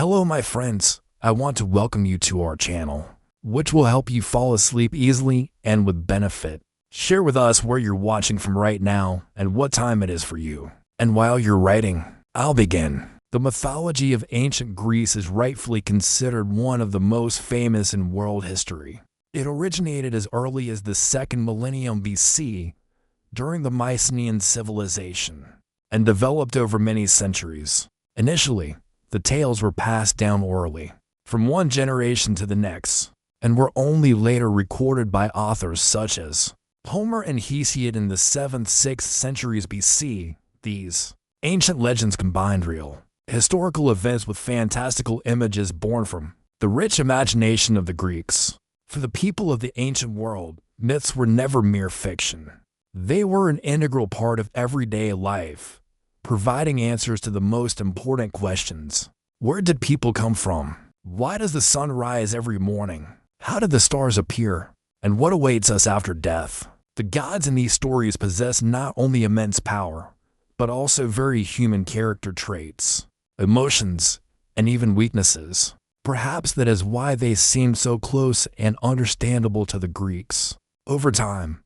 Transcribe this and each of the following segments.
Hello my friends, I want to welcome you to our channel, which will help you fall asleep easily and with benefit. Share with us where you're watching from right now and what time it is for you. And while you're writing, I'll begin. The mythology of ancient Greece is rightfully considered one of the most famous in world history. It originated as early as the 2nd millennium BC during the Mycenaean civilization and developed over many centuries. Initially, the tales were passed down orally, from one generation to the next, and were only later recorded by authors such as Homer and Hesiod in the 7th–6th centuries BC. These ancient legends combined real, historical events with fantastical images born from the rich imagination of the Greeks. For the people of the ancient world, myths were never mere fiction. They were an integral part of everyday life, providing answers to the most important questions. Where did people come from? Why does the sun rise every morning? How did the stars appear? And what awaits us after death? The gods in these stories possess not only immense power, but also very human character traits, emotions, and even weaknesses. Perhaps that is why they seemed so close and understandable to the Greeks. Over time,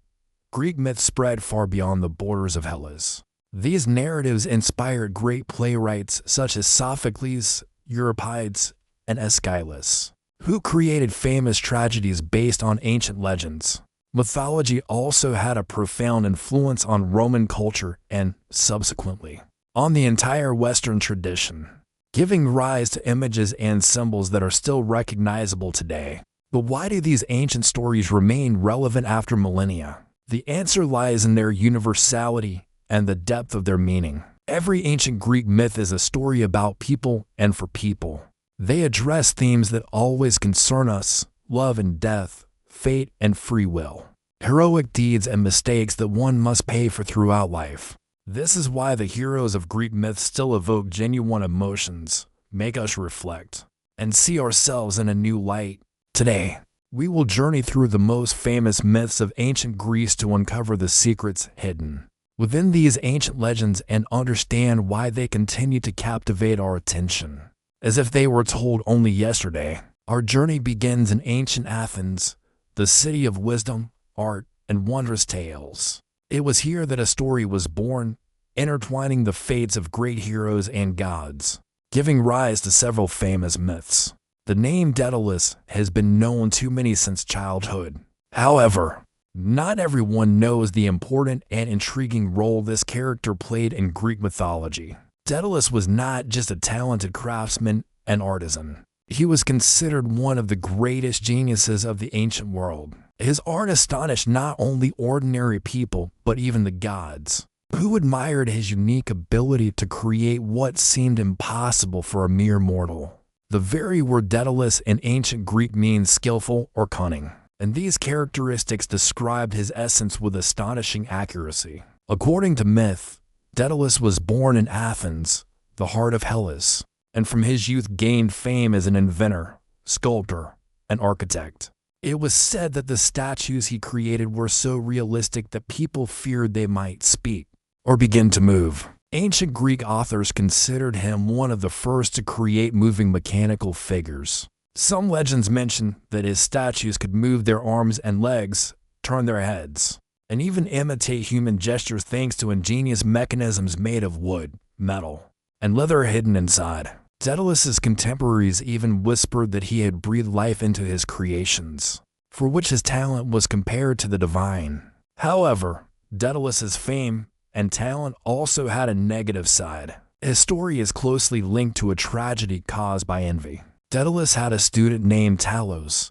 Greek myths spread far beyond the borders of Hellas. These narratives inspired great playwrights such as Sophocles, Euripides, and Aeschylus, who created famous tragedies based on ancient legends. Mythology also had a profound influence on Roman culture and, subsequently, on the entire Western tradition, giving rise to images and symbols that are still recognizable today. But why do these ancient stories remain relevant after millennia? The answer lies in their universality and the depth of their meaning. Every ancient Greek myth is a story about people and for people. They address themes that always concern us: love and death, fate and free will, heroic deeds and mistakes that one must pay for throughout life. This is why the heroes of Greek myths still evoke genuine emotions, make us reflect, and see ourselves in a new light. Today, we will journey through the most famous myths of ancient Greece to uncover the secrets hidden within these ancient legends and understand why they continue to captivate our attention, as if they were told only yesterday. Our journey begins in ancient Athens, the city of wisdom, art, and wondrous tales. It was here that a story was born, intertwining the fates of great heroes and gods, giving rise to several famous myths. The name Daedalus has been known to many since childhood. However, not everyone knows the important and intriguing role this character played in Greek mythology. Daedalus was not just a talented craftsman and artisan. He was considered one of the greatest geniuses of the ancient world. His art astonished not only ordinary people, but even the gods, who admired his unique ability to create what seemed impossible for a mere mortal. The very word Daedalus in ancient Greek means skillful or cunning, and these characteristics described his essence with astonishing accuracy. According to myth, Daedalus was born in Athens, the heart of Hellas, and from his youth gained fame as an inventor, sculptor, and architect. It was said that the statues he created were so realistic that people feared they might speak or begin to move. Ancient Greek authors considered him one of the first to create moving mechanical figures. Some legends mention that his statues could move their arms and legs, turn their heads, and even imitate human gestures thanks to ingenious mechanisms made of wood, metal, and leather hidden inside. Daedalus's contemporaries even whispered that he had breathed life into his creations, for which his talent was compared to the divine. However, Daedalus's fame and talent also had a negative side. His story is closely linked to a tragedy caused by envy. Daedalus had a student named Talos,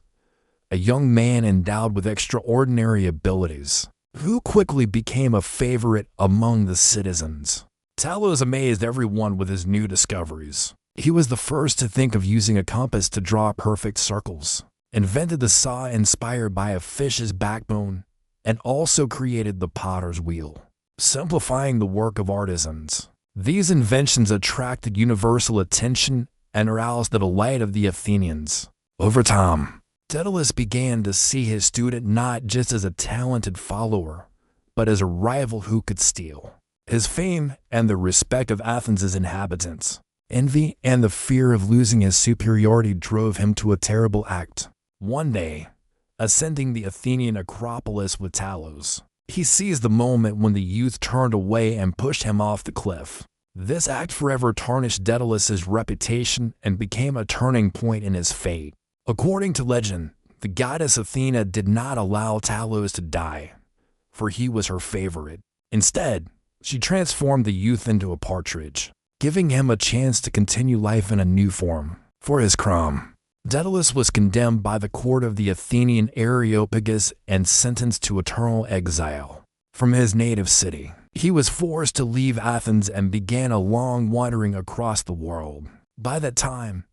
a young man endowed with extraordinary abilities, who quickly became a favorite among the citizens. Talos amazed everyone with his new discoveries. He was the first to think of using a compass to draw perfect circles, invented the saw inspired by a fish's backbone, and also created the potter's wheel, simplifying the work of artisans. These inventions attracted universal attention and aroused the delight of the Athenians. Over time, Daedalus began to see his student not just as a talented follower, but as a rival who could steal his fame and the respect of Athens' inhabitants. Envy and the fear of losing his superiority drove him to a terrible act. One day, ascending the Athenian Acropolis with Talos, he seized the moment when the youth turned away and pushed him off the cliff. This act forever tarnished Daedalus's reputation and became a turning point in his fate. According to legend, the goddess Athena did not allow Talos to die, for he was her favorite. Instead, she transformed the youth into a partridge, giving him a chance to continue life in a new form. For his crime, Daedalus was condemned by the court of the Athenian Areopagus and sentenced to eternal exile from his native city. He was forced to leave Athens and began a long wandering across the world. By that time,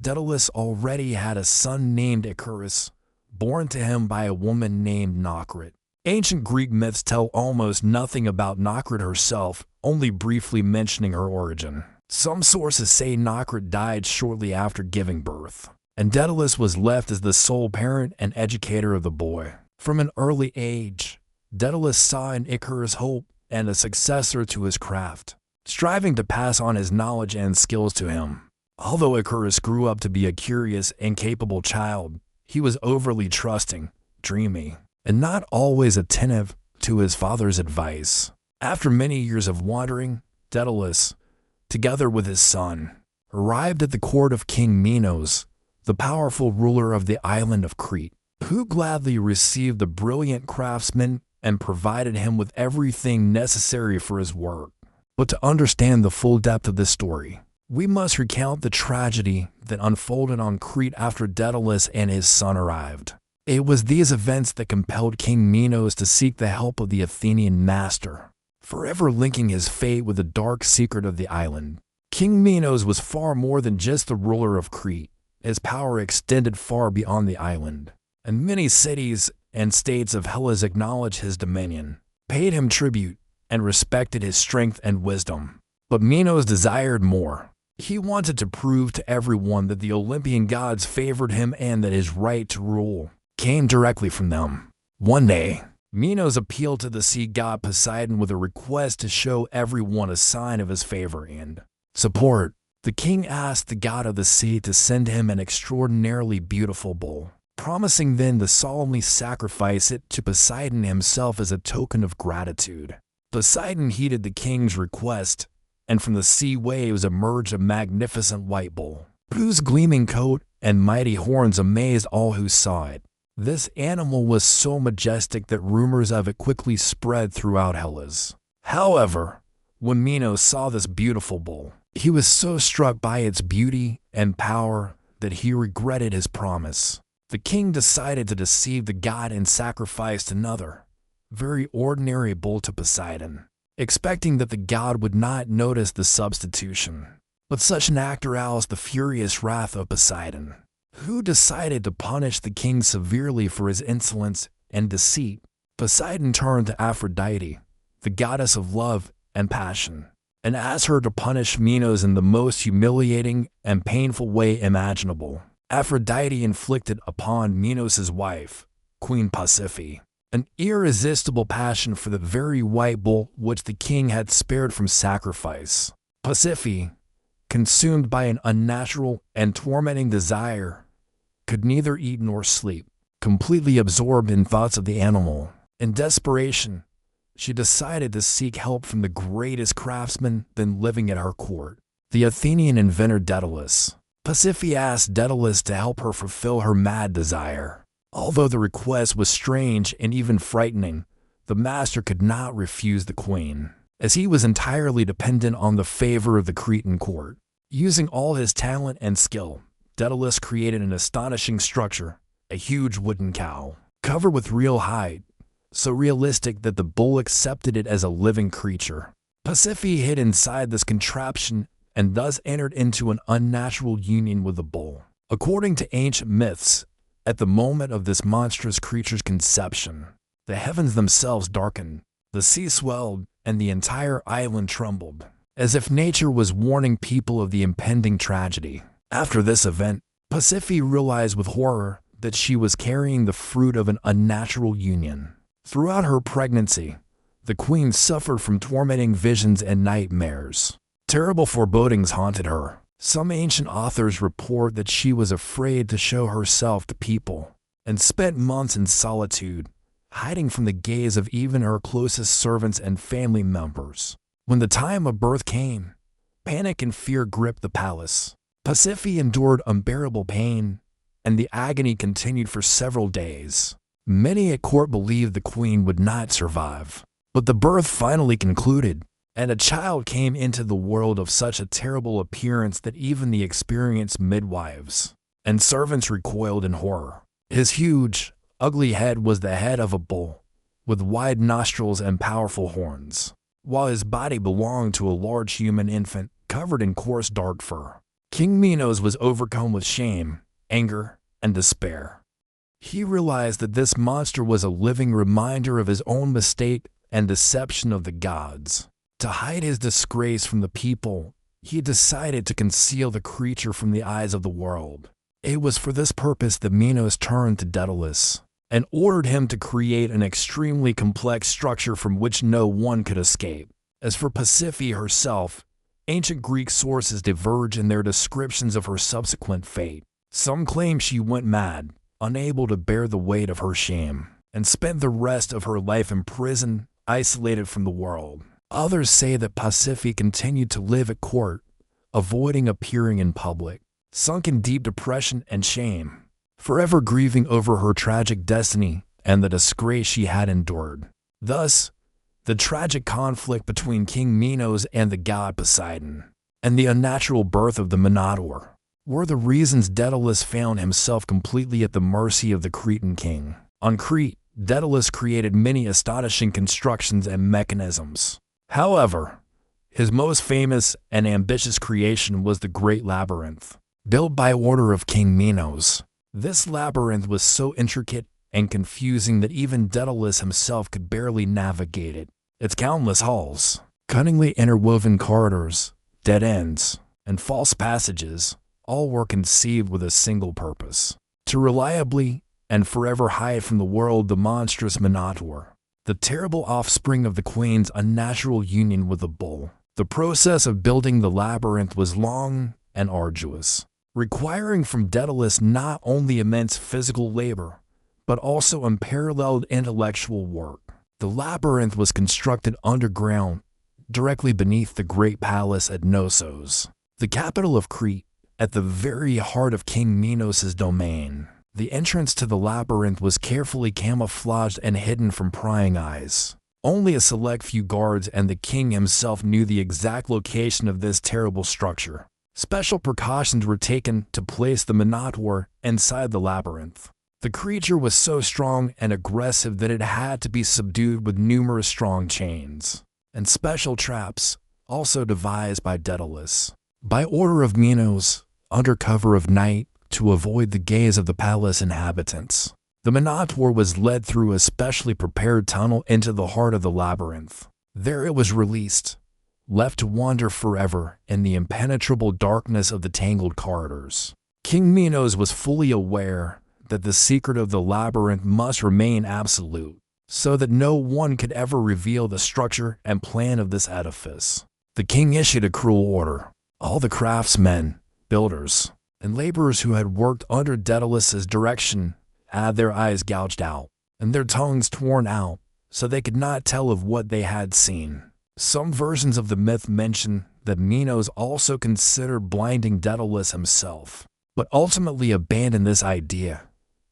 Daedalus already had a son named Icarus, born to him by a woman named Nocrit. Ancient Greek myths tell almost nothing about Nocrit herself, only briefly mentioning her origin. Some sources say Nocrit died shortly after giving birth, and Daedalus was left as the sole parent and educator of the boy. From an early age, Daedalus saw in Icarus hope and a successor to his craft, striving to pass on his knowledge and skills to him. Although Icarus grew up to be a curious and capable child, he was overly trusting, dreamy, and not always attentive to his father's advice. After many years of wandering, Daedalus, together with his son, arrived at the court of King Minos, the powerful ruler of the island of Crete, who gladly received the brilliant craftsman and provided him with everything necessary for his work. But to understand the full depth of this story, we must recount the tragedy that unfolded on Crete after Daedalus and his son arrived. It was these events that compelled King Minos to seek the help of the Athenian master, forever linking his fate with the dark secret of the island. King Minos was far more than just the ruler of Crete. His power extended far beyond the island, and many cities and states of Hellas acknowledged his dominion, paid him tribute, and respected his strength and wisdom. But Minos desired more. He wanted to prove to everyone that the Olympian gods favored him and that his right to rule came directly from them. One day, Minos appealed to the sea god Poseidon with a request to show everyone a sign of his favor and support. The king asked the god of the sea to send him an extraordinarily beautiful bull, promising then to solemnly sacrifice it to Poseidon himself as a token of gratitude. Poseidon heeded the king's request, and from the sea waves emerged a magnificent white bull, whose gleaming coat and mighty horns amazed all who saw it. This animal was so majestic that rumors of it quickly spread throughout Hellas. However, when Minos saw this beautiful bull, he was so struck by its beauty and power that he regretted his promise. The king decided to deceive the god and sacrificed another, very ordinary bull to Poseidon, expecting that the god would not notice the substitution. But such an act aroused the furious wrath of Poseidon, who decided to punish the king severely for his insolence and deceit. Poseidon turned to Aphrodite, the goddess of love and passion, and asked her to punish Minos in the most humiliating and painful way imaginable. Aphrodite inflicted upon Minos' wife, Queen Pasiphae, an irresistible passion for the very white bull which the king had spared from sacrifice. Pasiphae, consumed by an unnatural and tormenting desire, could neither eat nor sleep, completely absorbed in thoughts of the animal. In desperation, she decided to seek help from the greatest craftsman then living at her court, the Athenian inventor Daedalus. Pasiphae asked Daedalus to help her fulfill her mad desire. Although the request was strange and even frightening, the master could not refuse the queen, as he was entirely dependent on the favor of the Cretan court. Using all his talent and skill, Daedalus created an astonishing structure, a huge wooden cow, covered with real hide, so realistic that the bull accepted it as a living creature. Pasiphae hid inside this contraption and thus entered into an unnatural union with the bull. According to ancient myths, at the moment of this monstrous creature's conception, the heavens themselves darkened, the sea swelled, and the entire island trembled, as if nature was warning people of the impending tragedy. After this event, Pasiphae realized with horror that she was carrying the fruit of an unnatural union. Throughout her pregnancy, the queen suffered from tormenting visions and nightmares. Terrible forebodings haunted her. Some ancient authors report that she was afraid to show herself to people and spent months in solitude, hiding from the gaze of even her closest servants and family members. When the time of birth came, panic and fear gripped the palace. Pasiphae endured unbearable pain, and the agony continued for several days. Many at court believed the queen would not survive. But the birth finally concluded, and a child came into the world of such a terrible appearance that even the experienced midwives and servants recoiled in horror. His huge, ugly head was the head of a bull, with wide nostrils and powerful horns, while his body belonged to a large human infant covered in coarse dark fur. King Minos was overcome with shame, anger, and despair. He realized that this monster was a living reminder of his own mistake and deception of the gods. To hide his disgrace from the people, he decided to conceal the creature from the eyes of the world. It was for this purpose that Minos turned to Daedalus and ordered him to create an extremely complex structure from which no one could escape. As for Pasiphae herself, ancient Greek sources diverge in their descriptions of her subsequent fate. Some claim she went mad, unable to bear the weight of her shame, and spent the rest of her life in prison, isolated from the world. Others say that Pasiphae continued to live at court, avoiding appearing in public, sunk in deep depression and shame, forever grieving over her tragic destiny and the disgrace she had endured. Thus, the tragic conflict between King Minos and the god Poseidon, and the unnatural birth of the Minotaur, were the reasons Daedalus found himself completely at the mercy of the Cretan king. On Crete, Daedalus created many astonishing constructions and mechanisms. However, his most famous and ambitious creation was the Great Labyrinth, built by order of King Minos. This labyrinth was so intricate and confusing that even Daedalus himself could barely navigate it. Its countless halls, cunningly interwoven corridors, dead ends, and false passages all were conceived with a single purpose: to reliably and forever hide from the world the monstrous Minotaur, the terrible offspring of the queen's unnatural union with the bull. The process of building the labyrinth was long and arduous, requiring from Daedalus not only immense physical labor, but also unparalleled intellectual work. The labyrinth was constructed underground, directly beneath the great palace at Knossos, the capital of Crete, at the very heart of King Minos' domain. The entrance to the labyrinth was carefully camouflaged and hidden from prying eyes. Only a select few guards and the king himself knew the exact location of this terrible structure. Special precautions were taken to place the Minotaur inside the labyrinth. The creature was so strong and aggressive that it had to be subdued with numerous strong chains and special traps, also devised by Daedalus. By order of Minos, under cover of night, to avoid the gaze of the palace inhabitants, the Minotaur was led through a specially prepared tunnel into the heart of the labyrinth. There it was released, left to wander forever in the impenetrable darkness of the tangled corridors. King Minos was fully aware that the secret of the labyrinth must remain absolute, so that no one could ever reveal the structure and plan of this edifice. The king issued a cruel order. All the craftsmen, builders, and laborers who had worked under Daedalus's direction had their eyes gouged out and their tongues torn out so they could not tell of what they had seen. Some versions of the myth mention that Minos also considered blinding Daedalus himself, but ultimately abandoned this idea,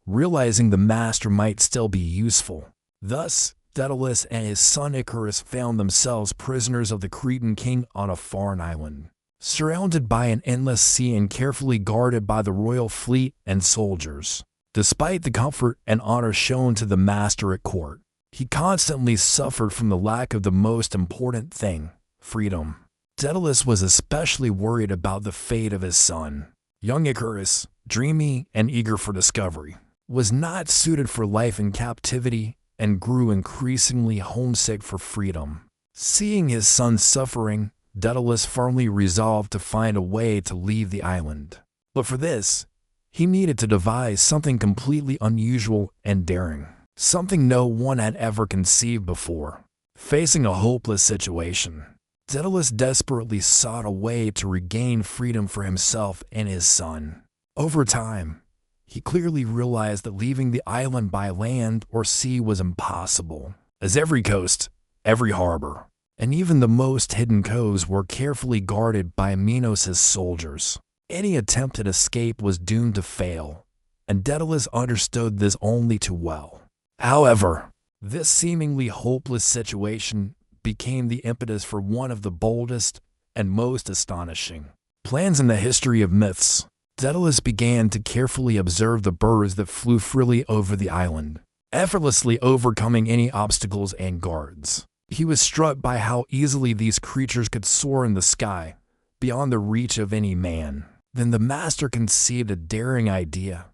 realizing the master might still be useful. Thus, Daedalus and his son Icarus found themselves prisoners of the Cretan king on a foreign island, surrounded by an endless sea and carefully guarded by the royal fleet and soldiers. Despite the comfort and honor shown to the master at court, he constantly suffered from the lack of the most important thing, freedom. Daedalus was especially worried about the fate of his son. Young Icarus, dreamy and eager for discovery, was not suited for life in captivity and grew increasingly homesick for freedom. Seeing his son suffering, Daedalus firmly resolved to find a way to leave the island. But for this, he needed to devise something completely unusual and daring, something no one had ever conceived before. Facing a hopeless situation, Daedalus desperately sought a way to regain freedom for himself and his son. Over time, he clearly realized that leaving the island by land or sea was impossible, as every coast, every harbor, and even the most hidden coves were carefully guarded by Minos' soldiers. Any attempt at escape was doomed to fail, and Daedalus understood this only too well. However, this seemingly hopeless situation became the impetus for one of the boldest and most astonishing plans in the history of myths. Daedalus began to carefully observe the birds that flew freely over the island, effortlessly overcoming any obstacles and guards. He was struck by how easily these creatures could soar in the sky, beyond the reach of any man. Then the master conceived a daring idea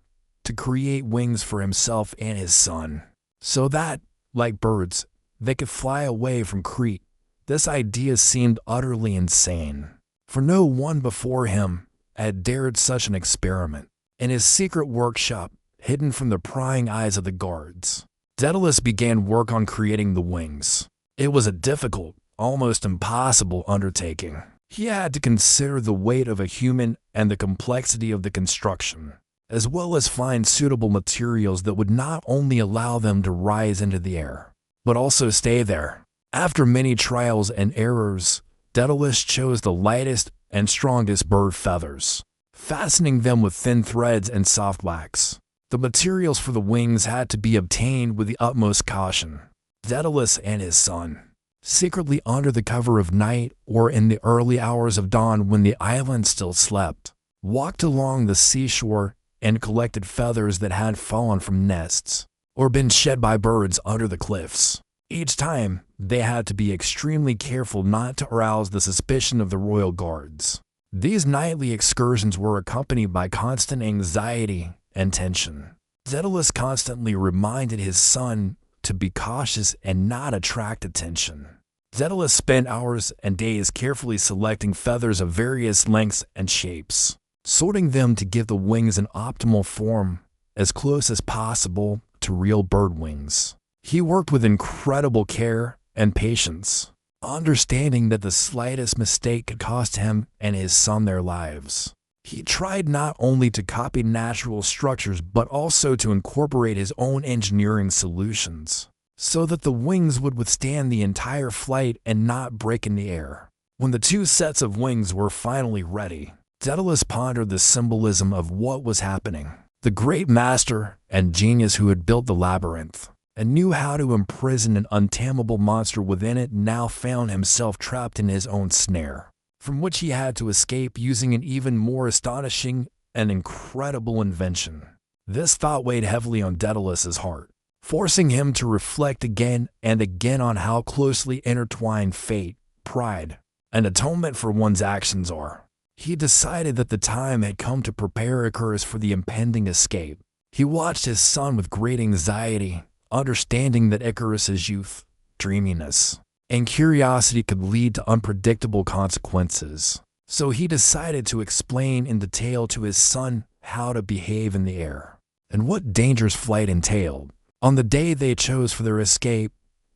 to create wings for himself and his son, so that, like birds, they could fly away from Crete. This idea seemed utterly insane, for no one before him had dared such an experiment. In his secret workshop, hidden from the prying eyes of the guards, Daedalus began work on creating the wings. It was a difficult, almost impossible undertaking. He had to consider the weight of a human and the complexity of the construction, as well as find suitable materials that would not only allow them to rise into the air, but also stay there. After many trials and errors, Daedalus chose the lightest and strongest bird feathers, fastening them with thin threads and soft wax. The materials for the wings had to be obtained with the utmost caution. Daedalus and his son, secretly under the cover of night or in the early hours of dawn when the island still slept, walked along the seashore and collected feathers that had fallen from nests or been shed by birds under the cliffs. Each time, they had to be extremely careful not to arouse the suspicion of the royal guards. These nightly excursions were accompanied by constant anxiety and tension. Daedalus constantly reminded his son to be cautious and not attract attention. Daedalus spent hours and days carefully selecting feathers of various lengths and shapes, sorting them to give the wings an optimal form, as close as possible to real bird wings. He worked with incredible care and patience, understanding that the slightest mistake could cost him and his son their lives. He tried not only to copy natural structures but also to incorporate his own engineering solutions, so that the wings would withstand the entire flight and not break in the air. When the two sets of wings were finally ready, Daedalus pondered the symbolism of what was happening. The great master and genius who had built the labyrinth and knew how to imprison an untamable monster within it now found himself trapped in his own snare, from which he had to escape using an even more astonishing and incredible invention. This thought weighed heavily on Daedalus's heart, forcing him to reflect again and again on how closely intertwined fate, pride, and atonement for one's actions are. He decided that the time had come to prepare Icarus for the impending escape. He watched his son with great anxiety, understanding that Icarus's youth, dreaminess, and curiosity could lead to unpredictable consequences. So he decided to explain in detail to his son how to behave in the air and what dangers flight entailed. On the day they chose for their escape,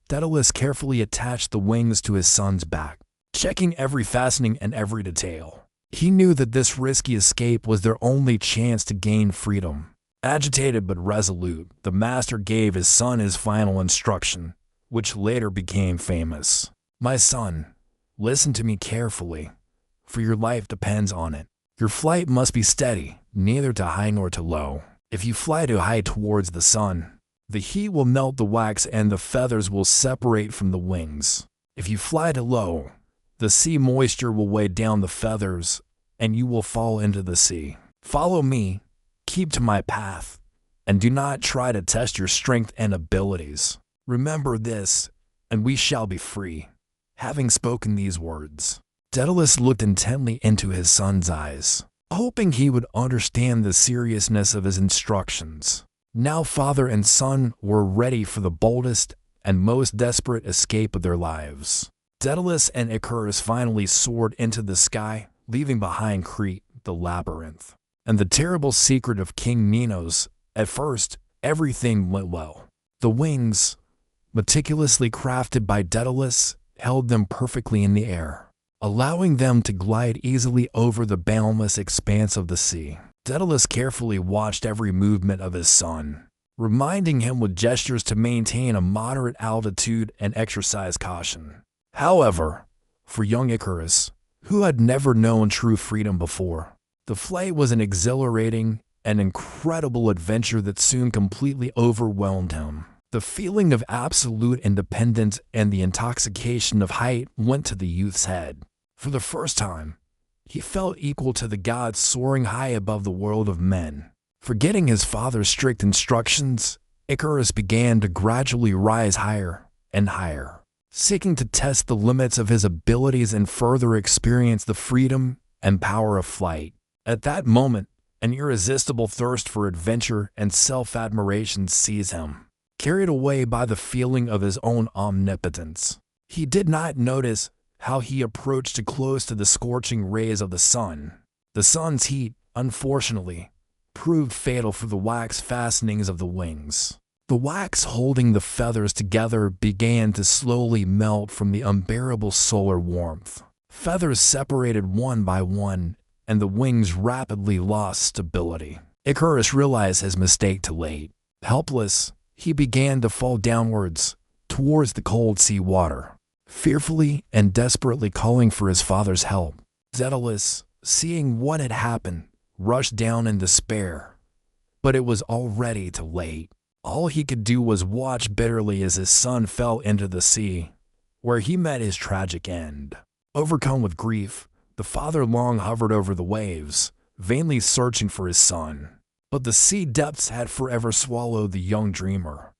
Daedalus carefully attached the wings to his son's back, checking every fastening and every detail. He knew that this risky escape was their only chance to gain freedom. Agitated but resolute, the master gave his son his final instruction, which later became famous. "My son, listen to me carefully, for your life depends on it. Your flight must be steady, neither to high nor to low. If you fly too high towards the sun, the heat will melt the wax and the feathers will separate from the wings. If you fly too low, the sea moisture will weigh down the feathers, and you will fall into the sea. Follow me, keep to my path, and do not try to test your strength and abilities. Remember this, and we shall be free." Having spoken these words, Daedalus looked intently into his son's eyes, hoping he would understand the seriousness of his instructions. Now father and son were ready for the boldest and most desperate escape of their lives. Daedalus and Icarus finally soared into the sky, leaving behind Crete, the labyrinth, and the terrible secret of King Minos. At first, everything went well. The wings, meticulously crafted by Daedalus held them perfectly in the air, allowing them to glide easily over the boundless expanse of the sea. Daedalus carefully watched every movement of his son, reminding him with gestures to maintain a moderate altitude and exercise caution. However, for young Icarus, who had never known true freedom before, the flight was an exhilarating and incredible adventure that soon completely overwhelmed him. The feeling of absolute independence and the intoxication of height went to the youth's head. For the first time, he felt equal to the gods, soaring high above the world of men. Forgetting his father's strict instructions, Icarus began to gradually rise higher and higher, seeking to test the limits of his abilities and further experience the freedom and power of flight. At that moment, an irresistible thirst for adventure and self-admiration seized him. Carried away by the feeling of his own omnipotence, he did not notice how he approached too close to the scorching rays of the sun. The sun's heat, unfortunately, proved fatal for the wax fastenings of the wings. The wax holding the feathers together began to slowly melt from the unbearable solar warmth. Feathers separated one by one, and the wings rapidly lost stability. Icarus realized his mistake too late. Helpless, he began to fall downwards, towards the cold sea water, fearfully and desperately calling for his father's help. Daedalus, seeing what had happened, rushed down in despair, but it was already too late. All he could do was watch bitterly as his son fell into the sea, where he met his tragic end. Overcome with grief, the father long hovered over the waves, vainly searching for his son. But the sea depths had forever swallowed the young dreamer.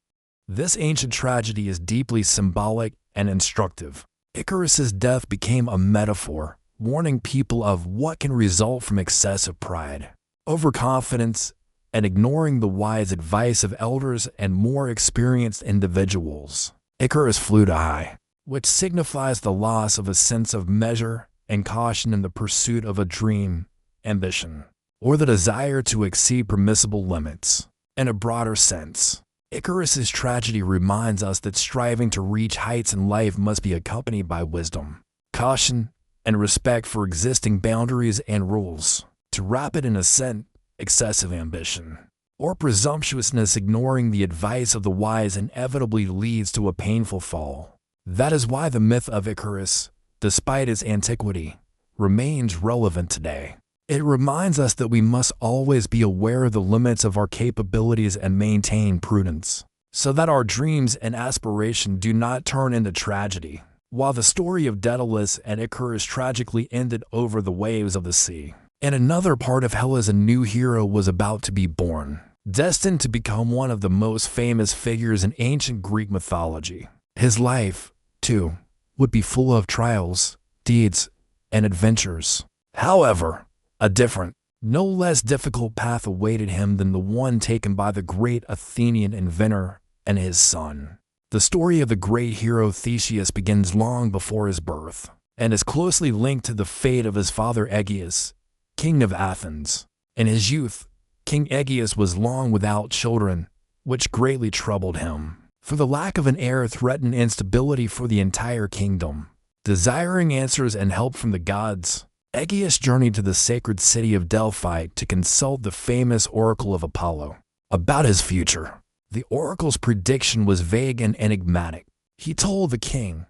This ancient tragedy is deeply symbolic and instructive. Icarus's death became a metaphor, warning people of what can result from excessive pride, overconfidence, and ignoring the wise advice of elders and more experienced individuals. Icarus flew too high, which signifies the loss of a sense of measure and caution in the pursuit of a dream, ambition, or the desire to exceed permissible limits. In a broader sense, Icarus's tragedy reminds us that striving to reach heights in life must be accompanied by wisdom, caution, and respect for existing boundaries and rules. To rapid in ascent, excessive ambition, or presumptuousness ignoring the advice of the wise inevitably leads to a painful fall. That is why the myth of Icarus, despite its antiquity, remains relevant today. It reminds us that we must always be aware of the limits of our capabilities and maintain prudence, so that our dreams and aspiration do not turn into tragedy. While the story of Daedalus and Icarus tragically ended over the waves of the sea, in another part of Hellas a new hero was about to be born, destined to become one of the most famous figures in ancient Greek mythology. His life, too, would be full of trials, deeds, and adventures. However, a different, no less difficult path awaited him than the one taken by the great Athenian inventor and his son. The story of the great hero Theseus begins long before his birth, and is closely linked to the fate of his father Aegeus, king of Athens. In his youth, King Aegeus was long without children, which greatly troubled him, for the lack of an heir threatened instability for the entire kingdom. Desiring answers and help from the gods, Aegeus journeyed to the sacred city of Delphi to consult the famous oracle of Apollo about his future. The oracle's prediction was vague and enigmatic. He told the king,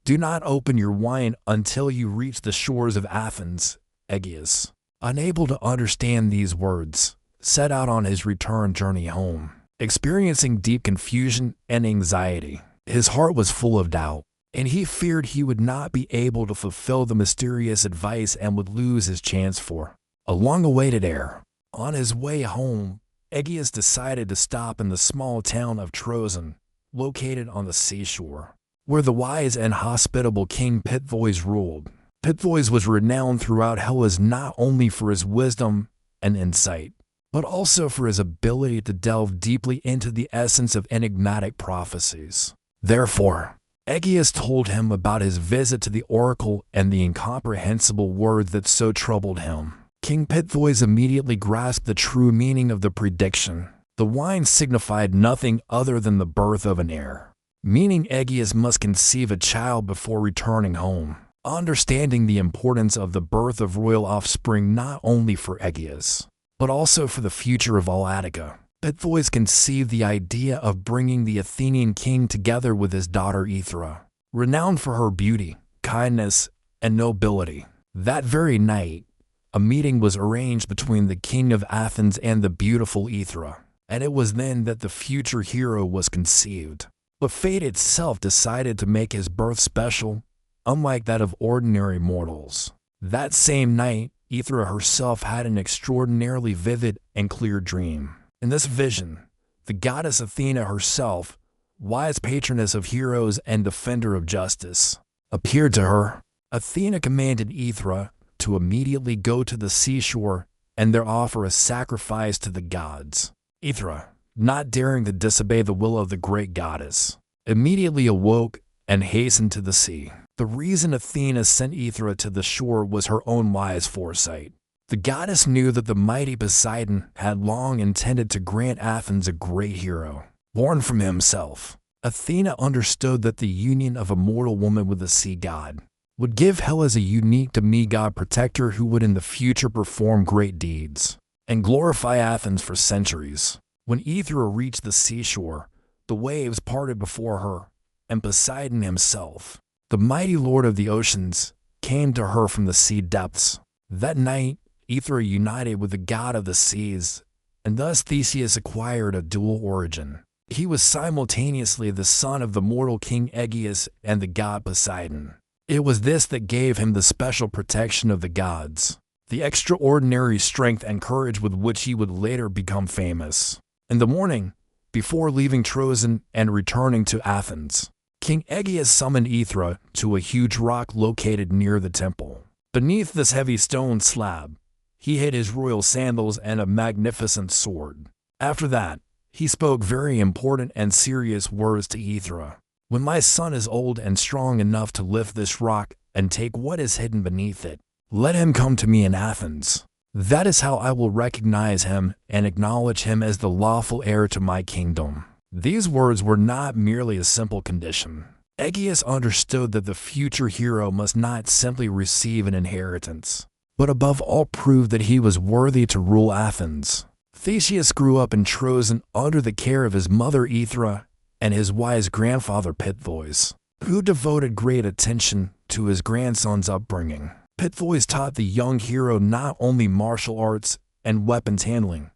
"Do not open your wine until you reach the shores of Athens." Aegeus, unable to understand these words, set out on his return journey home, experiencing deep confusion and anxiety. His heart was full of doubt, and he feared he would not be able to fulfill the mysterious advice and would lose his chance for a long-awaited heir. On his way home, Aegeus decided to stop in the small town of Troezen, located on the seashore, where the wise and hospitable King Pittheus ruled. Pittheus was renowned throughout Hellas not only for his wisdom and insight, but also for his ability to delve deeply into the essence of enigmatic prophecies. Therefore, Aegeus told him about his visit to the oracle and the incomprehensible word that so troubled him. King Pittheus immediately grasped the true meaning of the prediction. The wine signified nothing other than the birth of an heir, meaning Aegeus must conceive a child before returning home. Understanding the importance of the birth of royal offspring not only for Aegeus, but also for the future of all Attica, Bedtime conceived the idea of bringing the Athenian king together with his daughter Aethra, renowned for her beauty, kindness, and nobility. That very night, a meeting was arranged between the king of Athens and the beautiful Aethra, and it was then that the future hero was conceived. But fate itself decided to make his birth special, unlike that of ordinary mortals. That same night, Aethra herself had an extraordinarily vivid and clear dream. In this vision, the goddess Athena herself, wise patroness of heroes and defender of justice, appeared to her. Athena commanded Aethra to immediately go to the seashore and there offer a sacrifice to the gods. Aethra, not daring to disobey the will of the great goddess, immediately awoke and hastened to the sea. The reason Athena sent Aethra to the shore was her own wise foresight. The goddess knew that the mighty Poseidon had long intended to grant Athens a great hero, born from himself. Athena understood that the union of a mortal woman with a sea god would give Hellas a unique demigod protector who would in the future perform great deeds and glorify Athens for centuries. When Aethra reached the seashore, the waves parted before her, and Poseidon himself, the mighty lord of the oceans, came to her from the sea depths. That night, Aethra united with the god of the seas, and thus Theseus acquired a dual origin. He was simultaneously the son of the mortal king Aegeus and the god Poseidon. It was this that gave him the special protection of the gods, the extraordinary strength and courage with which he would later become famous. In the morning, before leaving Troezen and returning to Athens, King Aegeus summoned Aethra to a huge rock located near the temple. Beneath this heavy stone slab, he hid his royal sandals and a magnificent sword. After that, he spoke very important and serious words to Aethra. When my son is old and strong enough to lift this rock and take what is hidden beneath it, let him come to me in Athens. That is how I will recognize him and acknowledge him as the lawful heir to my kingdom. These words were not merely a simple condition. Aegeus understood that the future hero must not simply receive an inheritance, but above all prove that he was worthy to rule Athens. Theseus grew up in Troezen under the care of his mother Aethra and his wise grandfather Pittheus, who devoted great attention to his grandson's upbringing. Pittheus taught the young hero not only martial arts and weapons handling,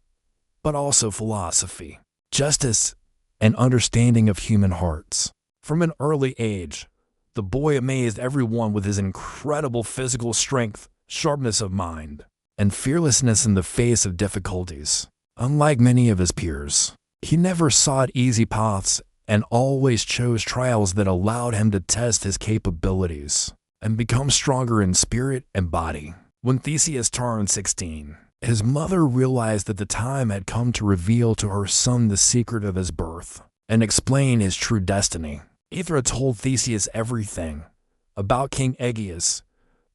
but also philosophy, justice, and understanding of human hearts. From an early age, the boy amazed everyone with his incredible physical strength, sharpness of mind, and fearlessness in the face of difficulties. Unlike many of his peers, he never sought easy paths and always chose trials that allowed him to test his capabilities and become stronger in spirit and body. When Theseus turned 16, his mother realized that the time had come to reveal to her son the secret of his birth and explain his true destiny. Aethra told Theseus everything about King Aegeus,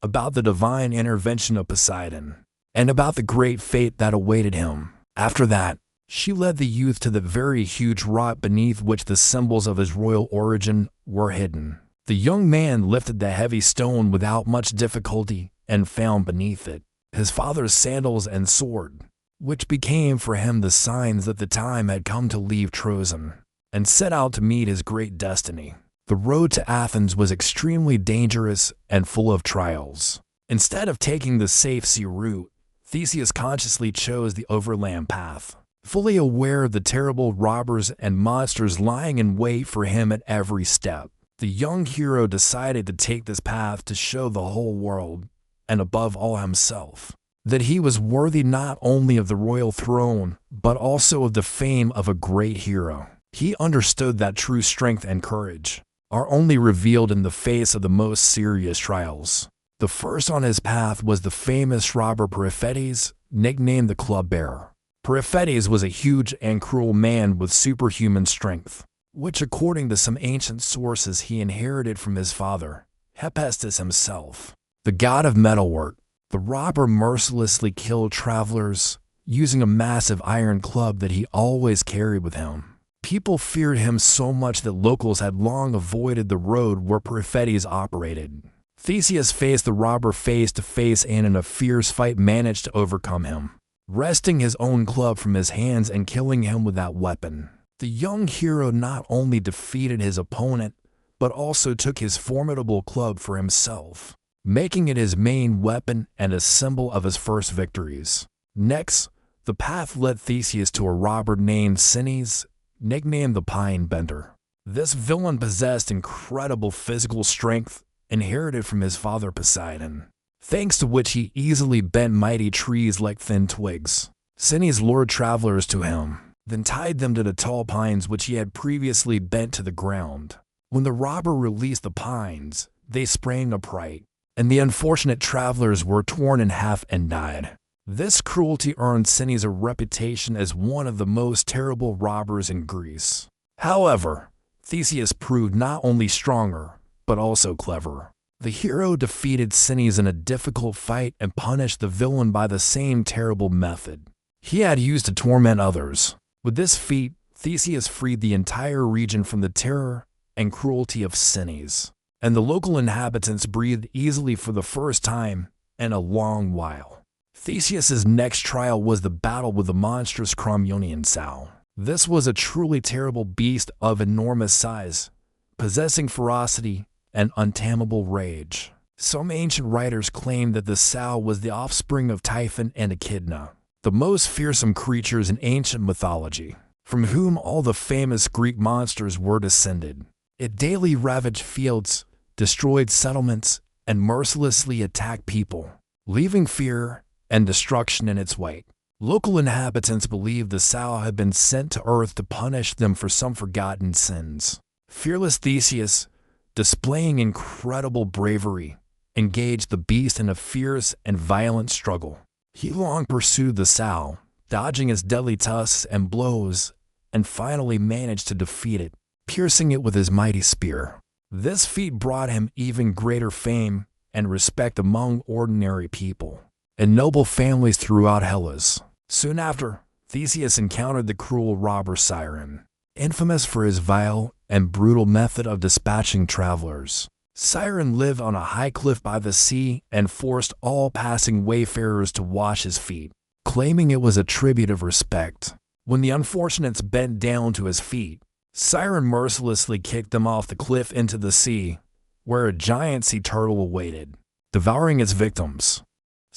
about the divine intervention of Poseidon, and about the great fate that awaited him. After that, she led the youth to the very huge rock beneath which the symbols of his royal origin were hidden. The young man lifted the heavy stone without much difficulty and found beneath it his father's sandals and sword, which became for him the signs that the time had come to leave Troezen and set out to meet his great destiny. The road to Athens was extremely dangerous and full of trials. Instead of taking the safe sea route, Theseus consciously chose the overland path, fully aware of the terrible robbers and monsters lying in wait for him at every step. The young hero decided to take this path to show the whole world, and above all himself, that he was worthy not only of the royal throne, but also of the fame of a great hero. He understood that true strength and courage are only revealed in the face of the most serious trials. The first on his path was the famous robber Periphetes, nicknamed the Club Bearer. Periphetes was a huge and cruel man with superhuman strength, which according to some ancient sources he inherited from his father, Hephaestus himself. The god of metalwork, the robber mercilessly killed travelers using a massive iron club that he always carried with him. People feared him so much that locals had long avoided the road where Periphetes operated. Theseus faced the robber face to face and in a fierce fight managed to overcome him, wresting his own club from his hands and killing him with that weapon. The young hero not only defeated his opponent, but also took his formidable club for himself, making it his main weapon and a symbol of his first victories. Next, the path led Theseus to a robber named Synes, nicknamed the Pine Bender. This villain possessed incredible physical strength inherited from his father Poseidon, thanks to which he easily bent mighty trees like thin twigs. Synes lured travelers to him, then tied them to the tall pines which he had previously bent to the ground. When the robber released the pines, they sprang upright, and the unfortunate travelers were torn in half and died. This cruelty earned Synes a reputation as one of the most terrible robbers in Greece. However, Theseus proved not only stronger, but also clever. The hero defeated Synes in a difficult fight and punished the villain by the same terrible method he had used to torment others. With this feat, Theseus freed the entire region from the terror and cruelty of Synes, and the local inhabitants breathed easily for the first time in a long while. Theseus's next trial was the battle with the monstrous Cromulonian sow. This was a truly terrible beast of enormous size, possessing ferocity and untamable rage. Some ancient writers claim that the sow was the offspring of Typhon and Echidna, the most fearsome creatures in ancient mythology, from whom all the famous Greek monsters were descended. It daily ravaged fields, destroyed settlements, and mercilessly attacked people, leaving fear and destruction in its wake. Local inhabitants believed the sow had been sent to Earth to punish them for some forgotten sins. Fearless Theseus, displaying incredible bravery, engaged the beast in a fierce and violent struggle. He long pursued the sow, dodging its deadly tusks and blows, and finally managed to defeat it, piercing it with his mighty spear. This feat brought him even greater fame and respect among ordinary people and noble families throughout Hellas. Soon after, Theseus encountered the cruel robber Siren, infamous for his vile and brutal method of dispatching travelers. Siren lived on a high cliff by the sea and forced all passing wayfarers to wash his feet, claiming it was a tribute of respect. When the unfortunates bent down to his feet, Siren mercilessly kicked them off the cliff into the sea, where a giant sea turtle awaited, devouring its victims.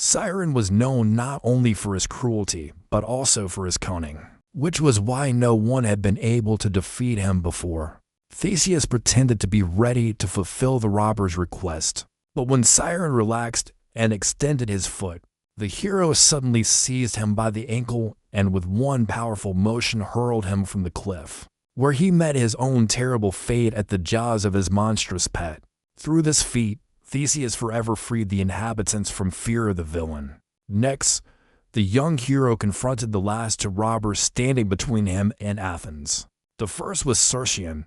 Siren was known not only for his cruelty, but also for his cunning, which was why no one had been able to defeat him before. Theseus pretended to be ready to fulfill the robber's request, but when Siren relaxed and extended his foot, the hero suddenly seized him by the ankle and with one powerful motion hurled him from the cliff, where he met his own terrible fate at the jaws of his monstrous pet. Through this feat, Theseus forever freed the inhabitants from fear of the villain. Next, the young hero confronted the last two robbers standing between him and Athens. The first was Circean,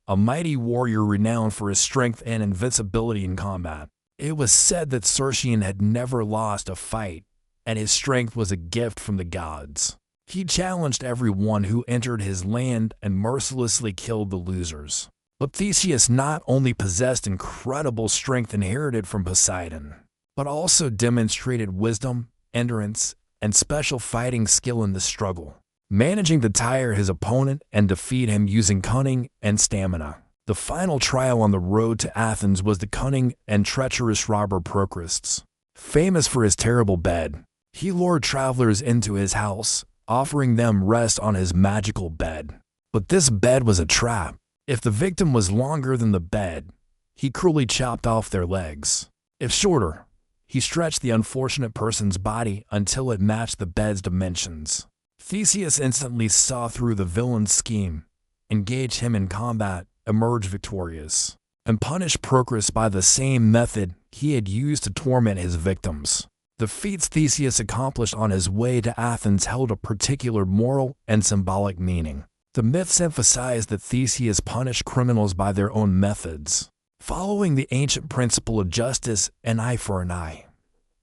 a mighty warrior renowned for his strength and invincibility in combat. It was said that Circean had never lost a fight, and his strength was a gift from the gods. He challenged everyone who entered his land and mercilessly killed the losers. But Theseus not only possessed incredible strength inherited from Poseidon, but also demonstrated wisdom, endurance, and special fighting skill in the struggle, managing to tire his opponent and defeat him using cunning and stamina. The final trial on the road to Athens was the cunning and treacherous robber Procrustes. Famous for his terrible bed, he lured travelers into his house, offering them rest on his magical bed. But this bed was a trap. If the victim was longer than the bed, he cruelly chopped off their legs. If shorter, he stretched the unfortunate person's body until it matched the bed's dimensions. Theseus instantly saw through the villain's scheme, engaged him in combat, emerged victorious, and punished Procrustes by the same method he had used to torment his victims. The feats Theseus accomplished on his way to Athens held a particular moral and symbolic meaning. The myths emphasize that Theseus punished criminals by their own methods, following the ancient principle of justice, an eye for an eye.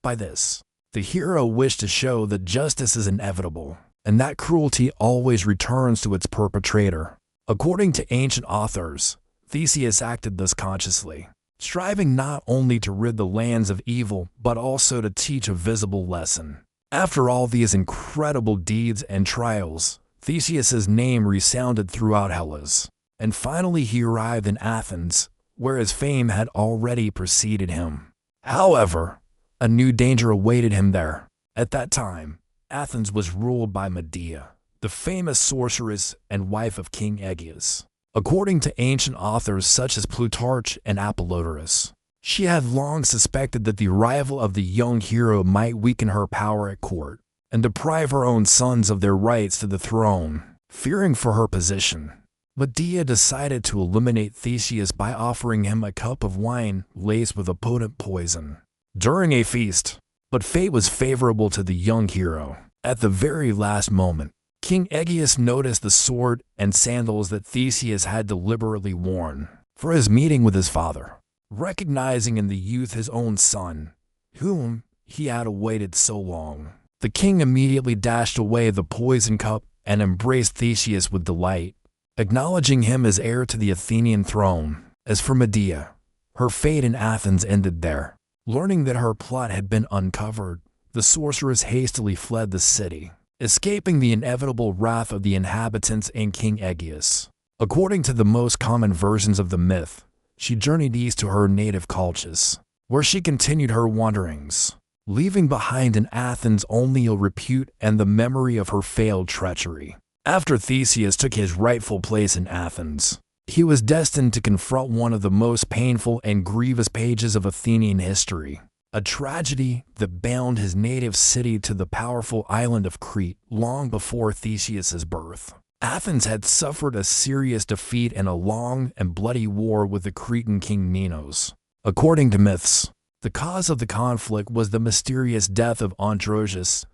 By this, the hero wished to show that justice is inevitable, and that cruelty always returns to its perpetrator. According to ancient authors, Theseus acted thus consciously, striving not only to rid the lands of evil but also to teach a visible lesson. After all these incredible deeds and trials, Theseus's name resounded throughout Hellas, and finally he arrived in Athens, where his fame had already preceded him. However, a new danger awaited him there. At that time, Athens was ruled by Medea, the famous sorceress and wife of King Aegeus. According to ancient authors such as Plutarch and Apollodorus, she had long suspected that the arrival of the young hero might weaken her power at court and deprive her own sons of their rights to the throne. Fearing for her position, Medea decided to eliminate Theseus by offering him a cup of wine laced with a potent poison during a feast. But fate was favorable to the young hero. At the very last moment, King Aegeus noticed the sword and sandals that Theseus had deliberately worn for his meeting with his father. Recognizing in the youth his own son, whom he had awaited so long, the king immediately dashed away the poison cup and embraced Theseus with delight, acknowledging him as heir to the Athenian throne. As for Medea, her fate in Athens ended there. Learning that her plot had been uncovered, the sorceress hastily fled the city, escaping the inevitable wrath of the inhabitants and King Aegeus. According to the most common versions of the myth, she journeyed east to her native Colchis, where she continued her wanderings, leaving behind in Athens only ill repute and the memory of her failed treachery. After Theseus took his rightful place in Athens, he was destined to confront one of the most painful and grievous pages of Athenian history, a tragedy that bound his native city to the powerful island of Crete long before Theseus's birth. Athens had suffered a serious defeat in a long and bloody war with the Cretan king Minos. According to myths, the cause of the conflict was the mysterious death of Androgeus,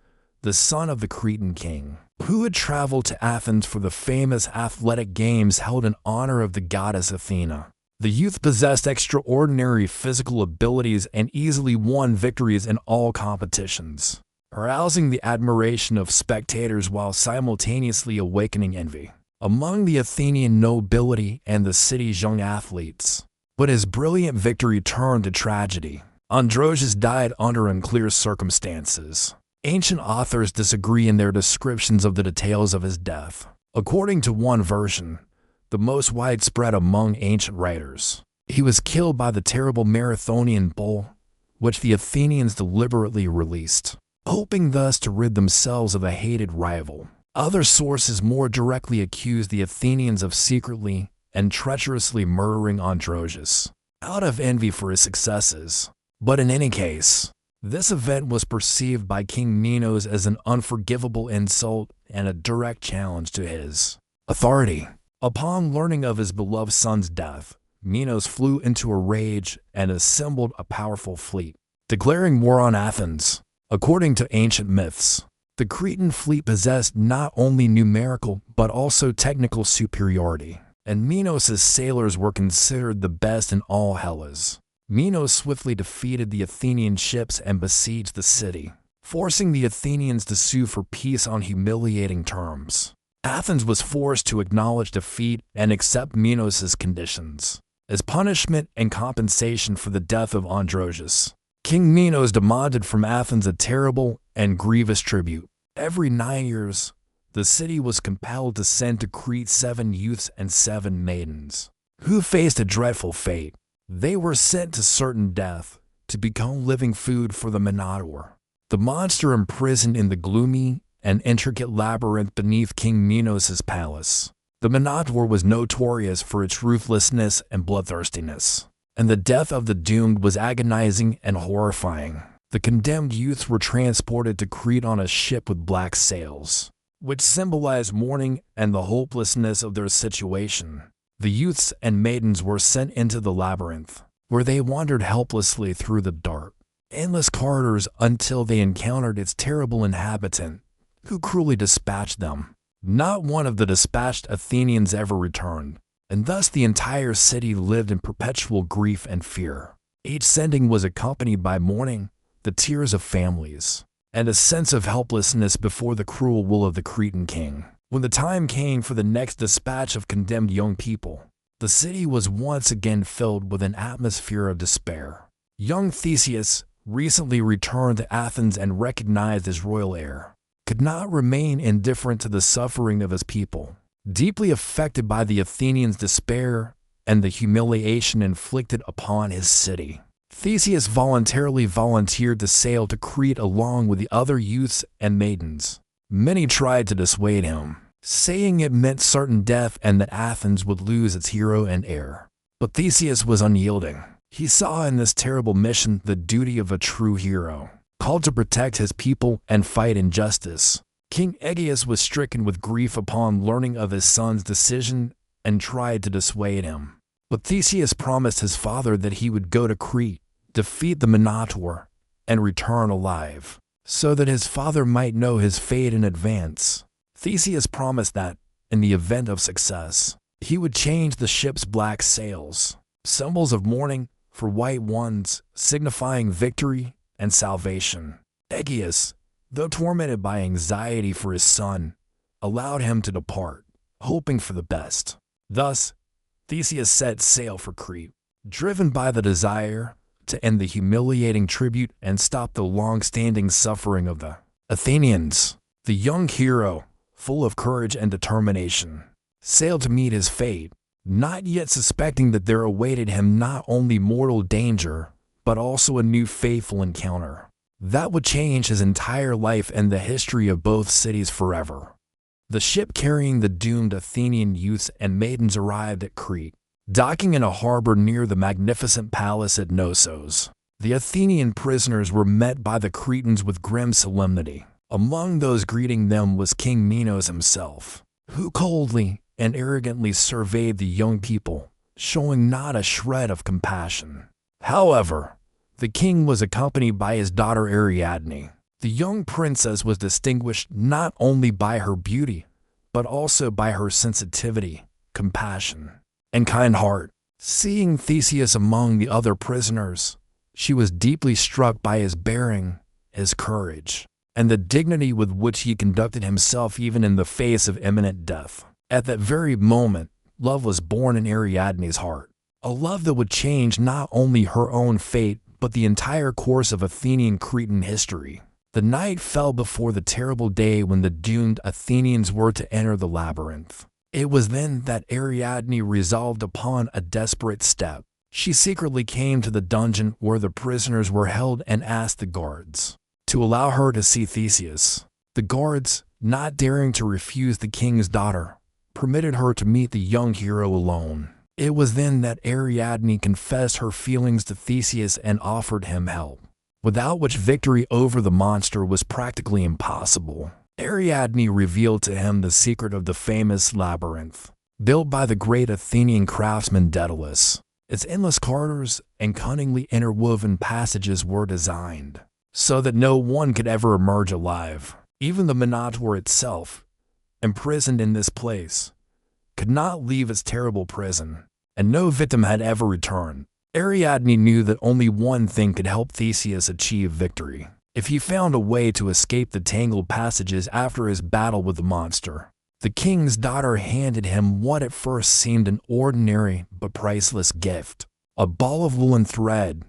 the son of the Cretan king, who had traveled to Athens for the famous athletic games held in honor of the goddess Athena. The youth possessed extraordinary physical abilities and easily won victories in all competitions, arousing the admiration of spectators while simultaneously awakening envy among the Athenian nobility and the city's young athletes. But his brilliant victory turned to tragedy. Androgeus died under unclear circumstances. Ancient authors disagree in their descriptions of the details of his death. According to one version, the most widespread among ancient writers, he was killed by the terrible Marathonian bull, which the Athenians deliberately released, hoping thus to rid themselves of a hated rival. Other sources more directly accuse the Athenians of secretly and treacherously murdering Androgeus out of envy for his successes. But in any case, this event was perceived by King Minos as an unforgivable insult and a direct challenge to his authority. Upon learning of his beloved son's death, Minos flew into a rage and assembled a powerful fleet, declaring war on Athens. According to ancient myths, the Cretan fleet possessed not only numerical but also technical superiority, and Minos' sailors were considered the best in all Hellas. Minos swiftly defeated the Athenian ships and besieged the city, forcing the Athenians to sue for peace on humiliating terms. Athens was forced to acknowledge defeat and accept Minos' conditions. As punishment and compensation for the death of Androgeus, King Minos demanded from Athens a terrible and grievous tribute. Every 9 years, the city was compelled to send to Crete 7 youths and 7 maidens, who faced a dreadful fate. They were sent to certain death to become living food for the Minotaur, the monster imprisoned in the gloomy and intricate labyrinth beneath King Minos' palace. The Minotaur was notorious for its ruthlessness and bloodthirstiness, and the death of the doomed was agonizing and horrifying. The condemned youths were transported to Crete on a ship with black sails, which symbolized mourning and the hopelessness of their situation. The youths and maidens were sent into the labyrinth, where they wandered helplessly through the dark, endless corridors until they encountered its terrible inhabitant, who cruelly dispatched them. Not one of the dispatched Athenians ever returned, and thus the entire city lived in perpetual grief and fear. Each sending was accompanied by mourning, the tears of families, and a sense of helplessness before the cruel will of the Cretan king. When the time came for the next dispatch of condemned young people, the city was once again filled with an atmosphere of despair. Young Theseus, recently returned to Athens and recognized as royal heir, could not remain indifferent to the suffering of his people. Deeply affected by the Athenians' despair and the humiliation inflicted upon his city, Theseus voluntarily volunteered to sail to Crete along with the other youths and maidens. Many tried to dissuade him, saying it meant certain death and that Athens would lose its hero and heir. But Theseus was unyielding. He saw in this terrible mission the duty of a true hero, called to protect his people and fight injustice. King Aegeus was stricken with grief upon learning of his son's decision and tried to dissuade him. But Theseus promised his father that he would go to Crete, defeat the Minotaur, and return alive, so that his father might know his fate in advance. Theseus promised that, in the event of success, he would change the ship's black sails, symbols of mourning, for white ones, signifying victory and salvation. Aegeus, though tormented by anxiety for his son, allowed him to depart, hoping for the best. Thus, Theseus set sail for Crete, driven by the desire to end the humiliating tribute and stop the long-standing suffering of the Athenians. The young hero, full of courage and determination, sailed to meet his fate, not yet suspecting that there awaited him not only mortal danger, but also a new fateful encounter that would change his entire life and the history of both cities forever. The ship carrying the doomed Athenian youths and maidens arrived at Crete, docking in a harbor near the magnificent palace at Knossos. The Athenian prisoners were met by the Cretans with grim solemnity. Among those greeting them was King Minos himself, who coldly and arrogantly surveyed the young people, showing not a shred of compassion. However, the king was accompanied by his daughter Ariadne. The young princess was distinguished not only by her beauty, but also by her sensitivity, compassion, and kind heart. Seeing Theseus among the other prisoners, she was deeply struck by his bearing, his courage, and the dignity with which he conducted himself even in the face of imminent death. At that very moment, love was born in Ariadne's heart, a love that would change not only her own fate, but the entire course of Athenian Cretan history. The night fell before the terrible day when the doomed Athenians were to enter the labyrinth. It was then that Ariadne resolved upon a desperate step. She secretly came to the dungeon where the prisoners were held and asked the guards to allow her to see Theseus. The guards, not daring to refuse the king's daughter, permitted her to meet the young hero alone. It was then that Ariadne confessed her feelings to Theseus and offered him help, without which victory over the monster was practically impossible. Ariadne revealed to him the secret of the famous labyrinth, built by the great Athenian craftsman Daedalus. Its endless corridors and cunningly interwoven passages were designed so that no one could ever emerge alive. Even the Minotaur itself, imprisoned in this place, could not leave its terrible prison, and no victim had ever returned. Ariadne knew that only one thing could help Theseus achieve victory: if he found a way to escape the tangled passages after his battle with the monster. The king's daughter handed him what at first seemed an ordinary but priceless gift: a ball of woolen thread,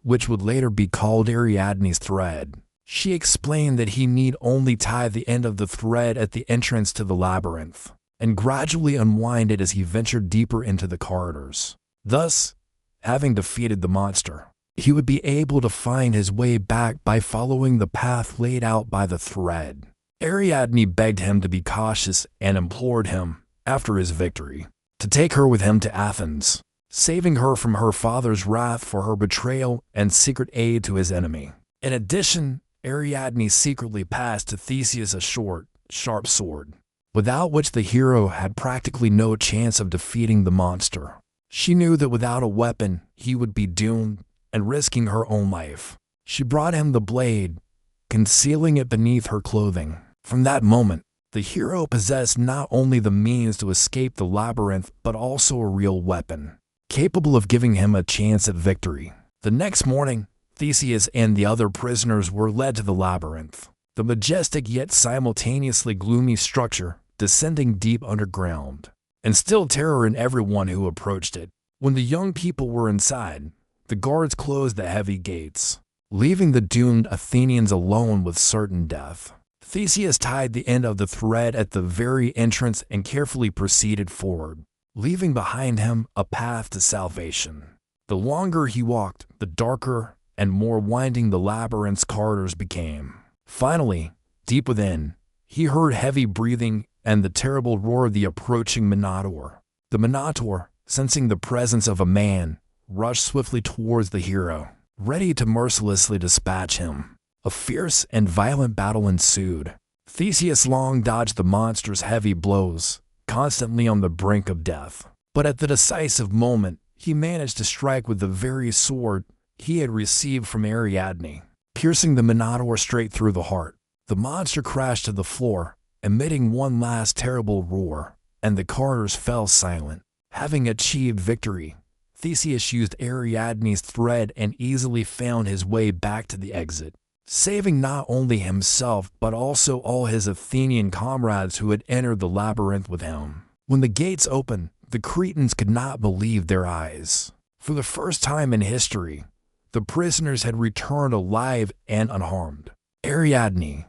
which would later be called Ariadne's thread. She explained that he need only tie the end of the thread at the entrance to the labyrinth, and gradually unwind it as he ventured deeper into the corridors. Thus, having defeated the monster, he would be able to find his way back by following the path laid out by the thread. Ariadne begged him to be cautious and implored him, after his victory, to take her with him to Athens, saving her from her father's wrath for her betrayal and secret aid to his enemy. In addition, Ariadne secretly passed to Theseus a short, sharp sword, without which the hero had practically no chance of defeating the monster. She knew that without a weapon, he would be doomed, and risking her own life, she brought him the blade, concealing it beneath her clothing. From that moment, the hero possessed not only the means to escape the labyrinth, but also a real weapon, capable of giving him a chance at victory. The next morning, Theseus and the other prisoners were led to the labyrinth, the majestic yet simultaneously gloomy structure descending deep underground, instilled terror in everyone who approached it. When the young people were inside, the guards closed the heavy gates, leaving the doomed Athenians alone with certain death. Theseus tied the end of the thread at the very entrance and carefully proceeded forward, leaving behind him a path to salvation. The longer he walked, the darker and more winding the labyrinth's corridors became. Finally, deep within, he heard heavy breathing and the terrible roar of the approaching Minotaur. The Minotaur, sensing the presence of a man, rushed swiftly towards the hero, ready to mercilessly dispatch him. A fierce and violent battle ensued. Theseus long dodged the monster's heavy blows, constantly on the brink of death. But at the decisive moment, he managed to strike with the very sword he had received from Ariadne, piercing the Minotaur straight through the heart. The monster crashed to the floor, emitting one last terrible roar, and the corridors fell silent. Having achieved victory, Theseus used Ariadne's thread and easily found his way back to the exit, saving not only himself but also all his Athenian comrades who had entered the labyrinth with him. When the gates opened, the Cretans could not believe their eyes. For the first time in history, the prisoners had returned alive and unharmed. Ariadne,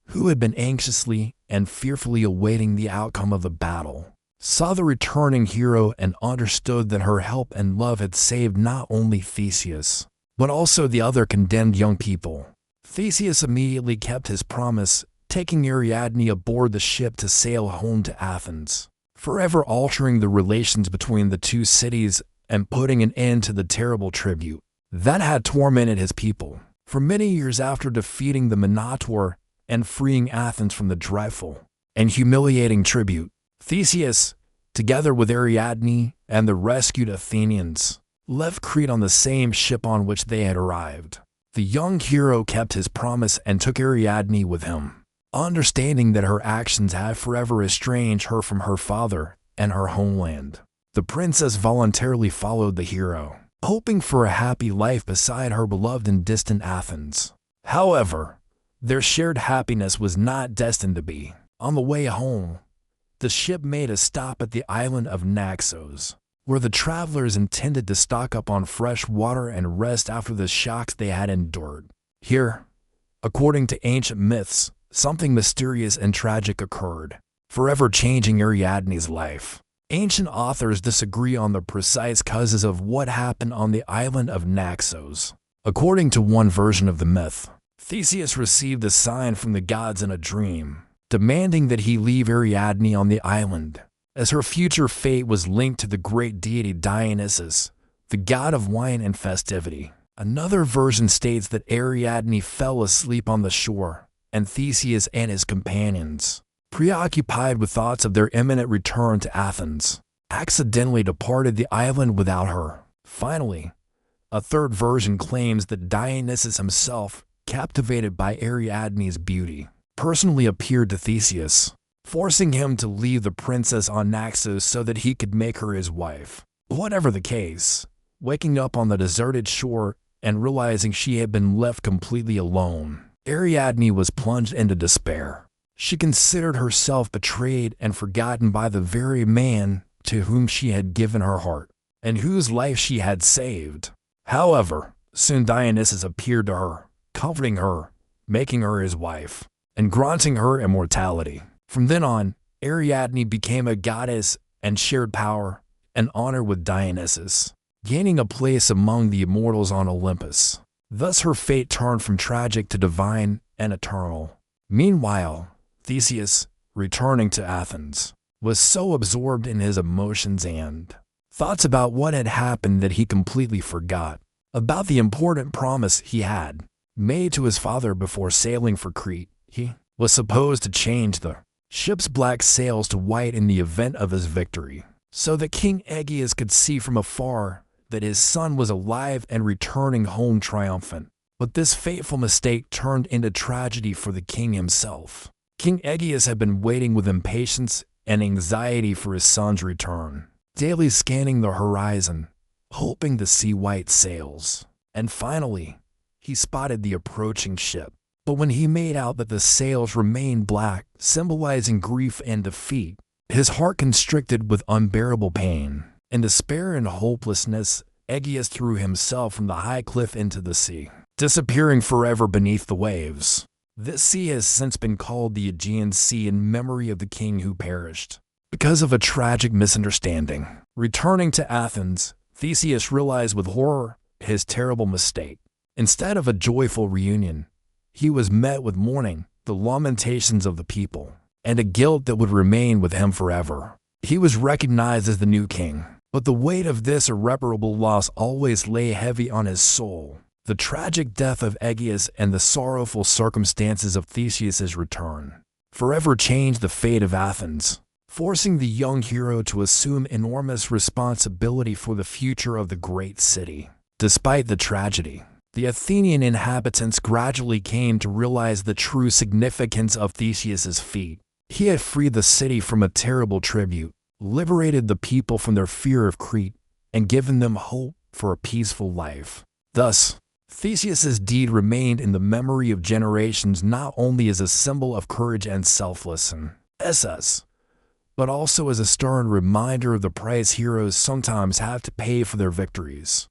who had been anxiously and fearfully awaiting the outcome of the battle, saw the returning hero and understood that her help and love had saved not only Theseus, but also the other condemned young people. Theseus immediately kept his promise, taking Ariadne aboard the ship to sail home to Athens, forever altering the relations between the two cities and putting an end to the terrible tribute that had tormented his people. For many years after defeating the Minotaur and freeing Athens from the dreadful and humiliating tribute, Theseus, together with Ariadne and the rescued Athenians, left Crete on the same ship on which they had arrived. The young hero kept his promise and took Ariadne with him, understanding that her actions had forever estranged her from her father and her homeland. The princess voluntarily followed the hero, hoping for a happy life beside her beloved in distant Athens. However, their shared happiness was not destined to be. On the way home, the ship made a stop at the island of Naxos, where the travelers intended to stock up on fresh water and rest after the shocks they had endured. Here, according to ancient myths, something mysterious and tragic occurred, forever changing Ariadne's life. Ancient authors disagree on the precise causes of what happened on the island of Naxos. According to one version of the myth, Theseus received a sign from the gods in a dream, demanding that he leave Ariadne on the island, as her future fate was linked to the great deity Dionysus, the god of wine and festivity. Another version states that Ariadne fell asleep on the shore, and Theseus and his companions, preoccupied with thoughts of their imminent return to Athens, accidentally departed the island without her. Finally, a third version claims that Dionysus himself, captivated by Ariadne's beauty, personally appeared to Theseus, forcing him to leave the princess on Naxos so that he could make her his wife. Whatever the case, waking up on the deserted shore and realizing she had been left completely alone, Ariadne was plunged into despair. She considered herself betrayed and forgotten by the very man to whom she had given her heart, and whose life she had saved. However, soon Dionysus appeared to her, comforting her, making her his wife, and granting her immortality. From then on, Ariadne became a goddess and shared power and honor with Dionysus, gaining a place among the immortals on Olympus. Thus her fate turned from tragic to divine and eternal. Meanwhile, Theseus, returning to Athens, was so absorbed in his emotions and thoughts about what had happened that he completely forgot about the important promise he had made to his father before sailing for Crete. He was supposed to change the ship's black sails to white in the event of his victory, so that King Aegeus could see from afar that his son was alive and returning home triumphant. But this fateful mistake turned into tragedy for the king himself. King Aegeus had been waiting with impatience and anxiety for his son's return, daily scanning the horizon, hoping to see white sails. And finally, he spotted the approaching ship. But when he made out that the sails remained black, symbolizing grief and defeat, his heart constricted with unbearable pain. In despair and hopelessness, Aegeus threw himself from the high cliff into the sea, disappearing forever beneath the waves. This sea has since been called the Aegean Sea in memory of the king who perished because of a tragic misunderstanding. Returning to Athens, Theseus realized with horror his terrible mistake. Instead of a joyful reunion, he was met with mourning, the lamentations of the people, and a guilt that would remain with him forever. He was recognized as the new king, but the weight of this irreparable loss always lay heavy on his soul. The tragic death of Aegeus and the sorrowful circumstances of Theseus's return forever changed the fate of Athens, forcing the young hero to assume enormous responsibility for the future of the great city. Despite the tragedy, the Athenian inhabitants gradually came to realize the true significance of Theseus's feat. He had freed the city from a terrible tribute, liberated the people from their fear of Crete, and given them hope for a peaceful life. Thus, Theseus's deed remained in the memory of generations not only as a symbol of courage and selflessness, but also as a stern reminder of the price heroes sometimes have to pay for their victories.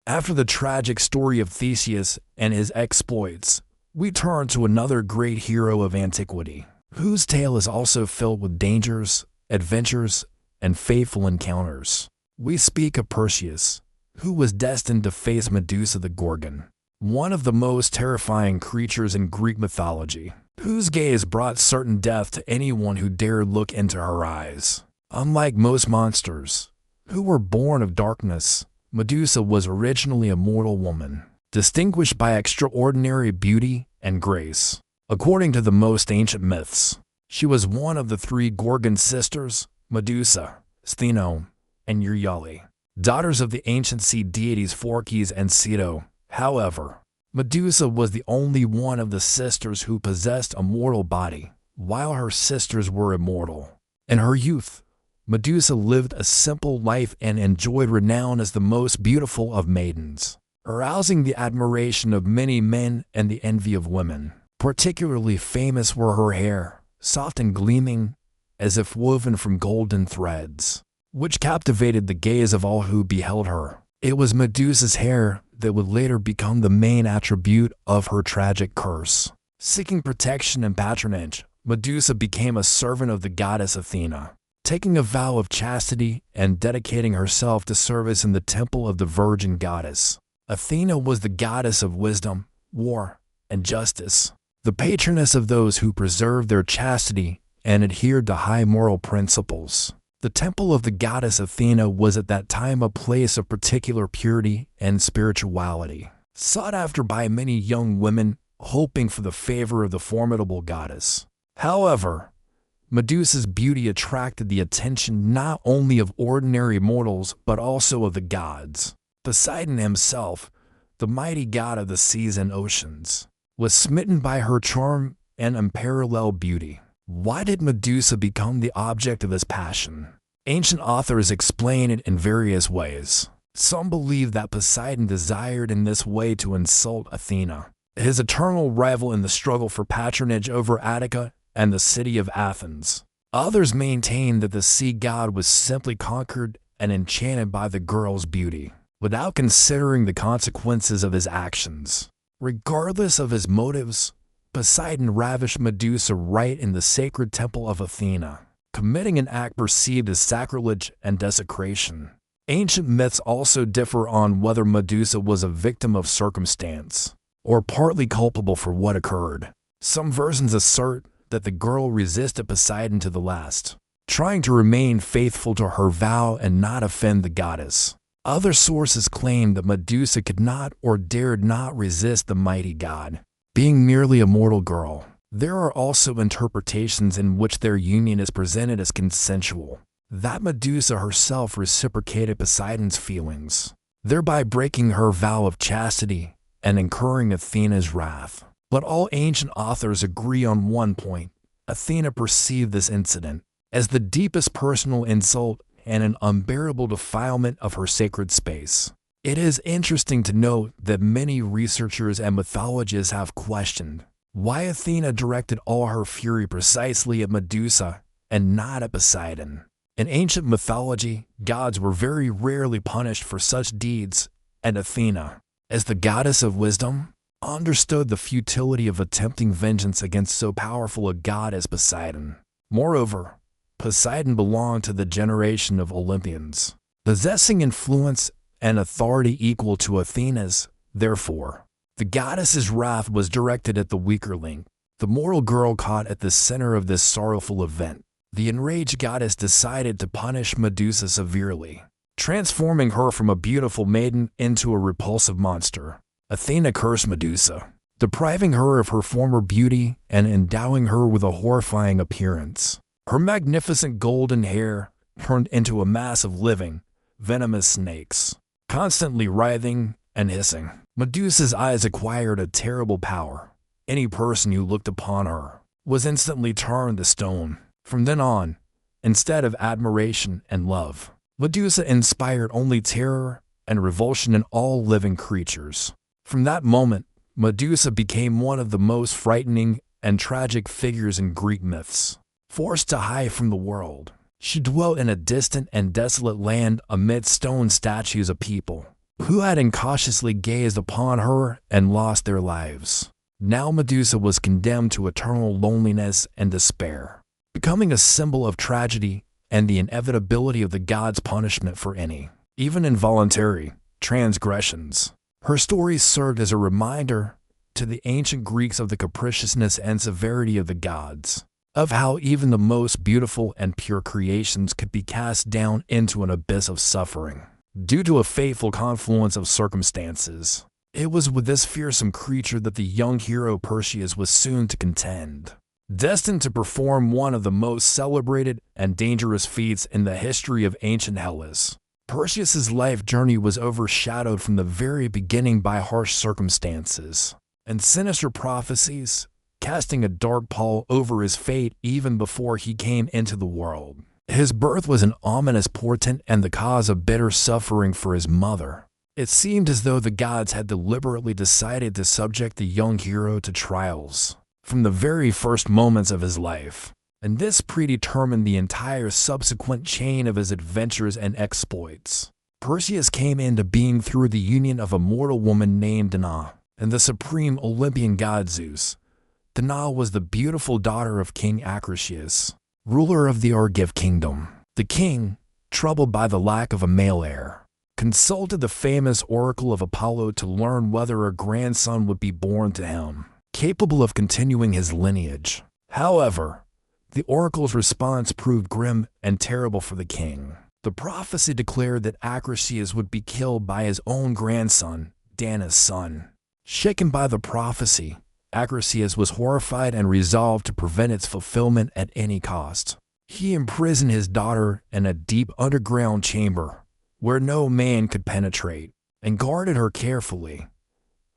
After the tragic story of Theseus and his exploits, we turn to another great hero of antiquity, whose tale is also filled with dangers, adventures, and fateful encounters. We speak of Perseus, who was destined to face Medusa the Gorgon, one of the most terrifying creatures in Greek mythology, whose gaze brought certain death to anyone who dared look into her eyes. Unlike most monsters, who were born of darkness, Medusa was originally a mortal woman, distinguished by extraordinary beauty and grace. According to the most ancient myths, she was one of the three Gorgon sisters, Medusa, Stheno, and Euryale, daughters of the ancient sea deities Phorcys and Ceto. However, Medusa was the only one of the sisters who possessed a mortal body, while her sisters were immortal. In her youth, Medusa lived a simple life and enjoyed renown as the most beautiful of maidens, arousing the admiration of many men and the envy of women. Particularly famous were her hair, soft and gleaming, as if woven from golden threads, which captivated the gaze of all who beheld her. It was Medusa's hair that would later become the main attribute of her tragic curse. Seeking protection and patronage, Medusa became a servant of the goddess Athena, taking a vow of chastity and dedicating herself to service in the temple of the virgin goddess. Athena was the goddess of wisdom, war, and justice, the patroness of those who preserved their chastity and adhered to high moral principles. The temple of the goddess Athena was at that time a place of particular purity and spirituality, sought after by many young women hoping for the favor of the formidable goddess. However, Medusa's beauty attracted the attention not only of ordinary mortals but also of the gods. Poseidon himself, the mighty god of the seas and oceans, was smitten by her charm and unparalleled beauty. Why did Medusa become the object of his passion? Ancient authors explain it in various ways. Some believe that Poseidon desired in this way to insult Athena, his eternal rival in the struggle for patronage over Attica and the city of Athens. Others maintain that the sea god was simply conquered and enchanted by the girl's beauty, without considering the consequences of his actions. Regardless of his motives, Poseidon ravished Medusa right in the sacred temple of Athena, committing an act perceived as sacrilege and desecration. Ancient myths also differ on whether Medusa was a victim of circumstance or partly culpable for what occurred. Some versions assert that the girl resisted Poseidon to the last, trying to remain faithful to her vow and not offend the goddess. Other sources claim that Medusa could not or dared not resist the mighty god, being merely a mortal girl. There are also interpretations in which their union is presented as consensual, that Medusa herself reciprocated Poseidon's feelings, thereby breaking her vow of chastity and incurring Athena's wrath. But all ancient authors agree on one point: Athena perceived this incident as the deepest personal insult and an unbearable defilement of her sacred space. It is interesting to note that many researchers and mythologists have questioned Why Athena directed all her fury precisely at Medusa and not at Poseidon. In ancient mythology, gods were very rarely punished for such deeds, and Athena, as the goddess of wisdom, understood the futility of attempting vengeance against so powerful a god as Poseidon. Moreover, Poseidon belonged to the generation of Olympians, possessing influence and authority equal to Athena's. Therefore, the goddess's wrath was directed at the weaker link, the mortal girl caught at the center of this sorrowful event. The enraged goddess decided to punish Medusa severely, transforming her from a beautiful maiden into a repulsive monster. Athena cursed Medusa, depriving her of her former beauty and endowing her with a horrifying appearance. Her magnificent golden hair turned into a mass of living, venomous snakes, constantly writhing and hissing. Medusa's eyes acquired a terrible power. Any person who looked upon her was instantly turned to stone. From then on, instead of admiration and love, Medusa inspired only terror and revulsion in all living creatures. From that moment, Medusa became one of the most frightening and tragic figures in Greek myths. Forced to hide from the world, she dwelt in a distant and desolate land amid stone statues of people who had incautiously gazed upon her and lost their lives. Now Medusa was condemned to eternal loneliness and despair, becoming a symbol of tragedy and the inevitability of the gods' punishment for any, even involuntary, transgressions. Her story served as a reminder to the ancient Greeks of the capriciousness and severity of the gods, of how even the most beautiful and pure creations could be cast down into an abyss of suffering due to a fateful confluence of circumstances. It was with this fearsome creature that the young hero Perseus was soon to contend, destined to perform one of the most celebrated and dangerous feats in the history of ancient Hellas. Perseus's life journey was overshadowed from the very beginning by harsh circumstances and sinister prophecies, casting a dark pall over his fate even before he came into the world. His birth was an ominous portent and the cause of bitter suffering for his mother. It seemed as though the gods had deliberately decided to subject the young hero to trials from the very first moments of his life, and this predetermined the entire subsequent chain of his adventures and exploits. Perseus came into being through the union of a mortal woman named Athena and the supreme Olympian god Zeus. Athena was the beautiful daughter of King Acrisius, ruler of the Argive kingdom. The king, troubled by the lack of a male heir, consulted the famous oracle of Apollo to learn whether a grandson would be born to him, capable of continuing his lineage. However, the oracle's response proved grim and terrible for the king. The prophecy declared that Acrisius would be killed by his own grandson, Dana's son. Shaken by the prophecy, Acrisius was horrified and resolved to prevent its fulfillment at any cost. He imprisoned his daughter in a deep underground chamber where no man could penetrate, and guarded her carefully,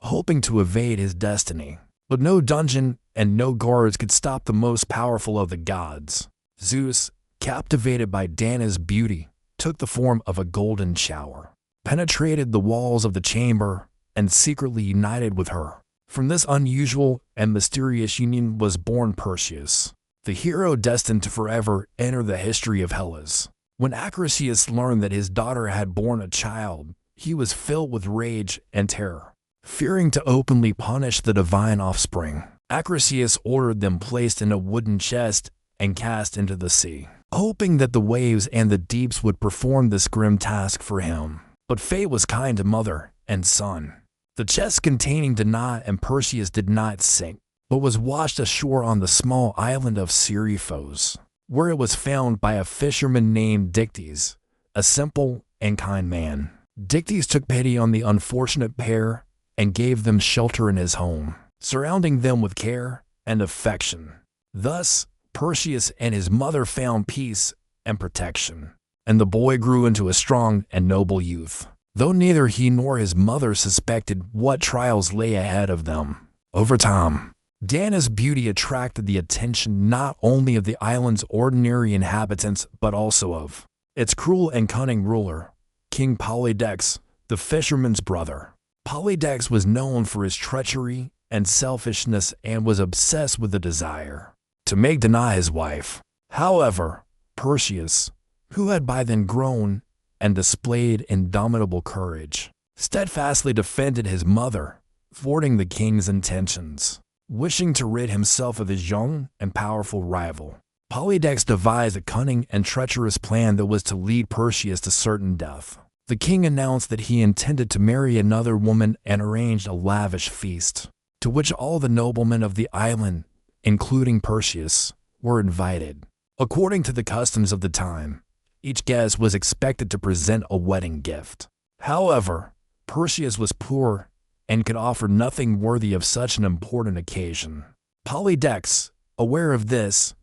hoping to evade his destiny. But no dungeon and no guards could stop the most powerful of the gods. Zeus, captivated by Dana's beauty, took the form of a golden shower, penetrated the walls of the chamber, and secretly united with her. From this unusual and mysterious union was born Perseus, the hero destined to forever enter the history of Hellas. When Acrisius learned that his daughter had borne a child, he was filled with rage and terror. Fearing to openly punish the divine offspring, Acrisius ordered them placed in a wooden chest and cast into the sea, hoping that the waves and the deeps would perform this grim task for him. But fate was kind to mother and son. The chest containing Danae and Perseus did not sink, but was washed ashore on the small island of Seriphos, where it was found by a fisherman named Dictys, a simple and kind man. Dictys took pity on the unfortunate pair and gave them shelter in his home, surrounding them with care and affection. Thus, Perseus and his mother found peace and protection, and the boy grew into a strong and noble youth, though neither he nor his mother suspected what trials lay ahead of them. Over time, Dana's beauty attracted the attention not only of the island's ordinary inhabitants but also of its cruel and cunning ruler, King Polydex, the fisherman's brother. Polydex was known for his treachery and selfishness and was obsessed with the desire to make deny his wife. However, Perseus, who had by then grown and displayed indomitable courage, steadfastly defended his mother, thwarting the king's intentions. Wishing to rid himself of his young and powerful rival, Polydex devised a cunning and treacherous plan that was to lead Perseus to certain death. The king announced that he intended to marry another woman and arranged a lavish feast, to which all the noblemen of the island, including Perseus, were invited. According to the customs of the time, each guest was expected to present a wedding gift. However, Perseus was poor and could offer nothing worthy of such an important occasion. Polydex, aware of this,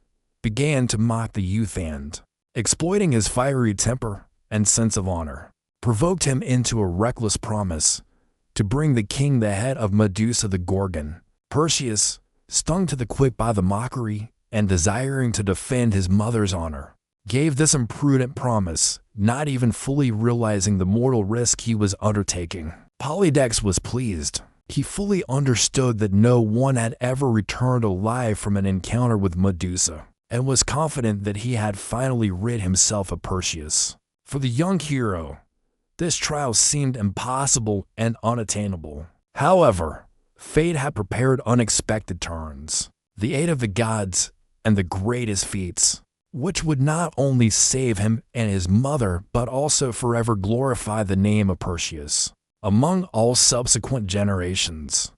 began to mock the youth and, exploiting his fiery temper and sense of honor, provoked him into a reckless promise to bring the king the head of Medusa the Gorgon. Perseus, stung to the quick by the mockery and desiring to defend his mother's honor, gave this imprudent promise, not even fully realizing the mortal risk he was undertaking. Polydex was pleased. He fully understood that no one had ever returned alive from an encounter with Medusa, and was confident that he had finally rid himself of Perseus. For the young hero, this trial seemed impossible and unattainable. However, fate had prepared unexpected turns, the aid of the gods, and the greatest feats, which would not only save him and his mother, but also forever glorify the name of Perseus among all subsequent generations.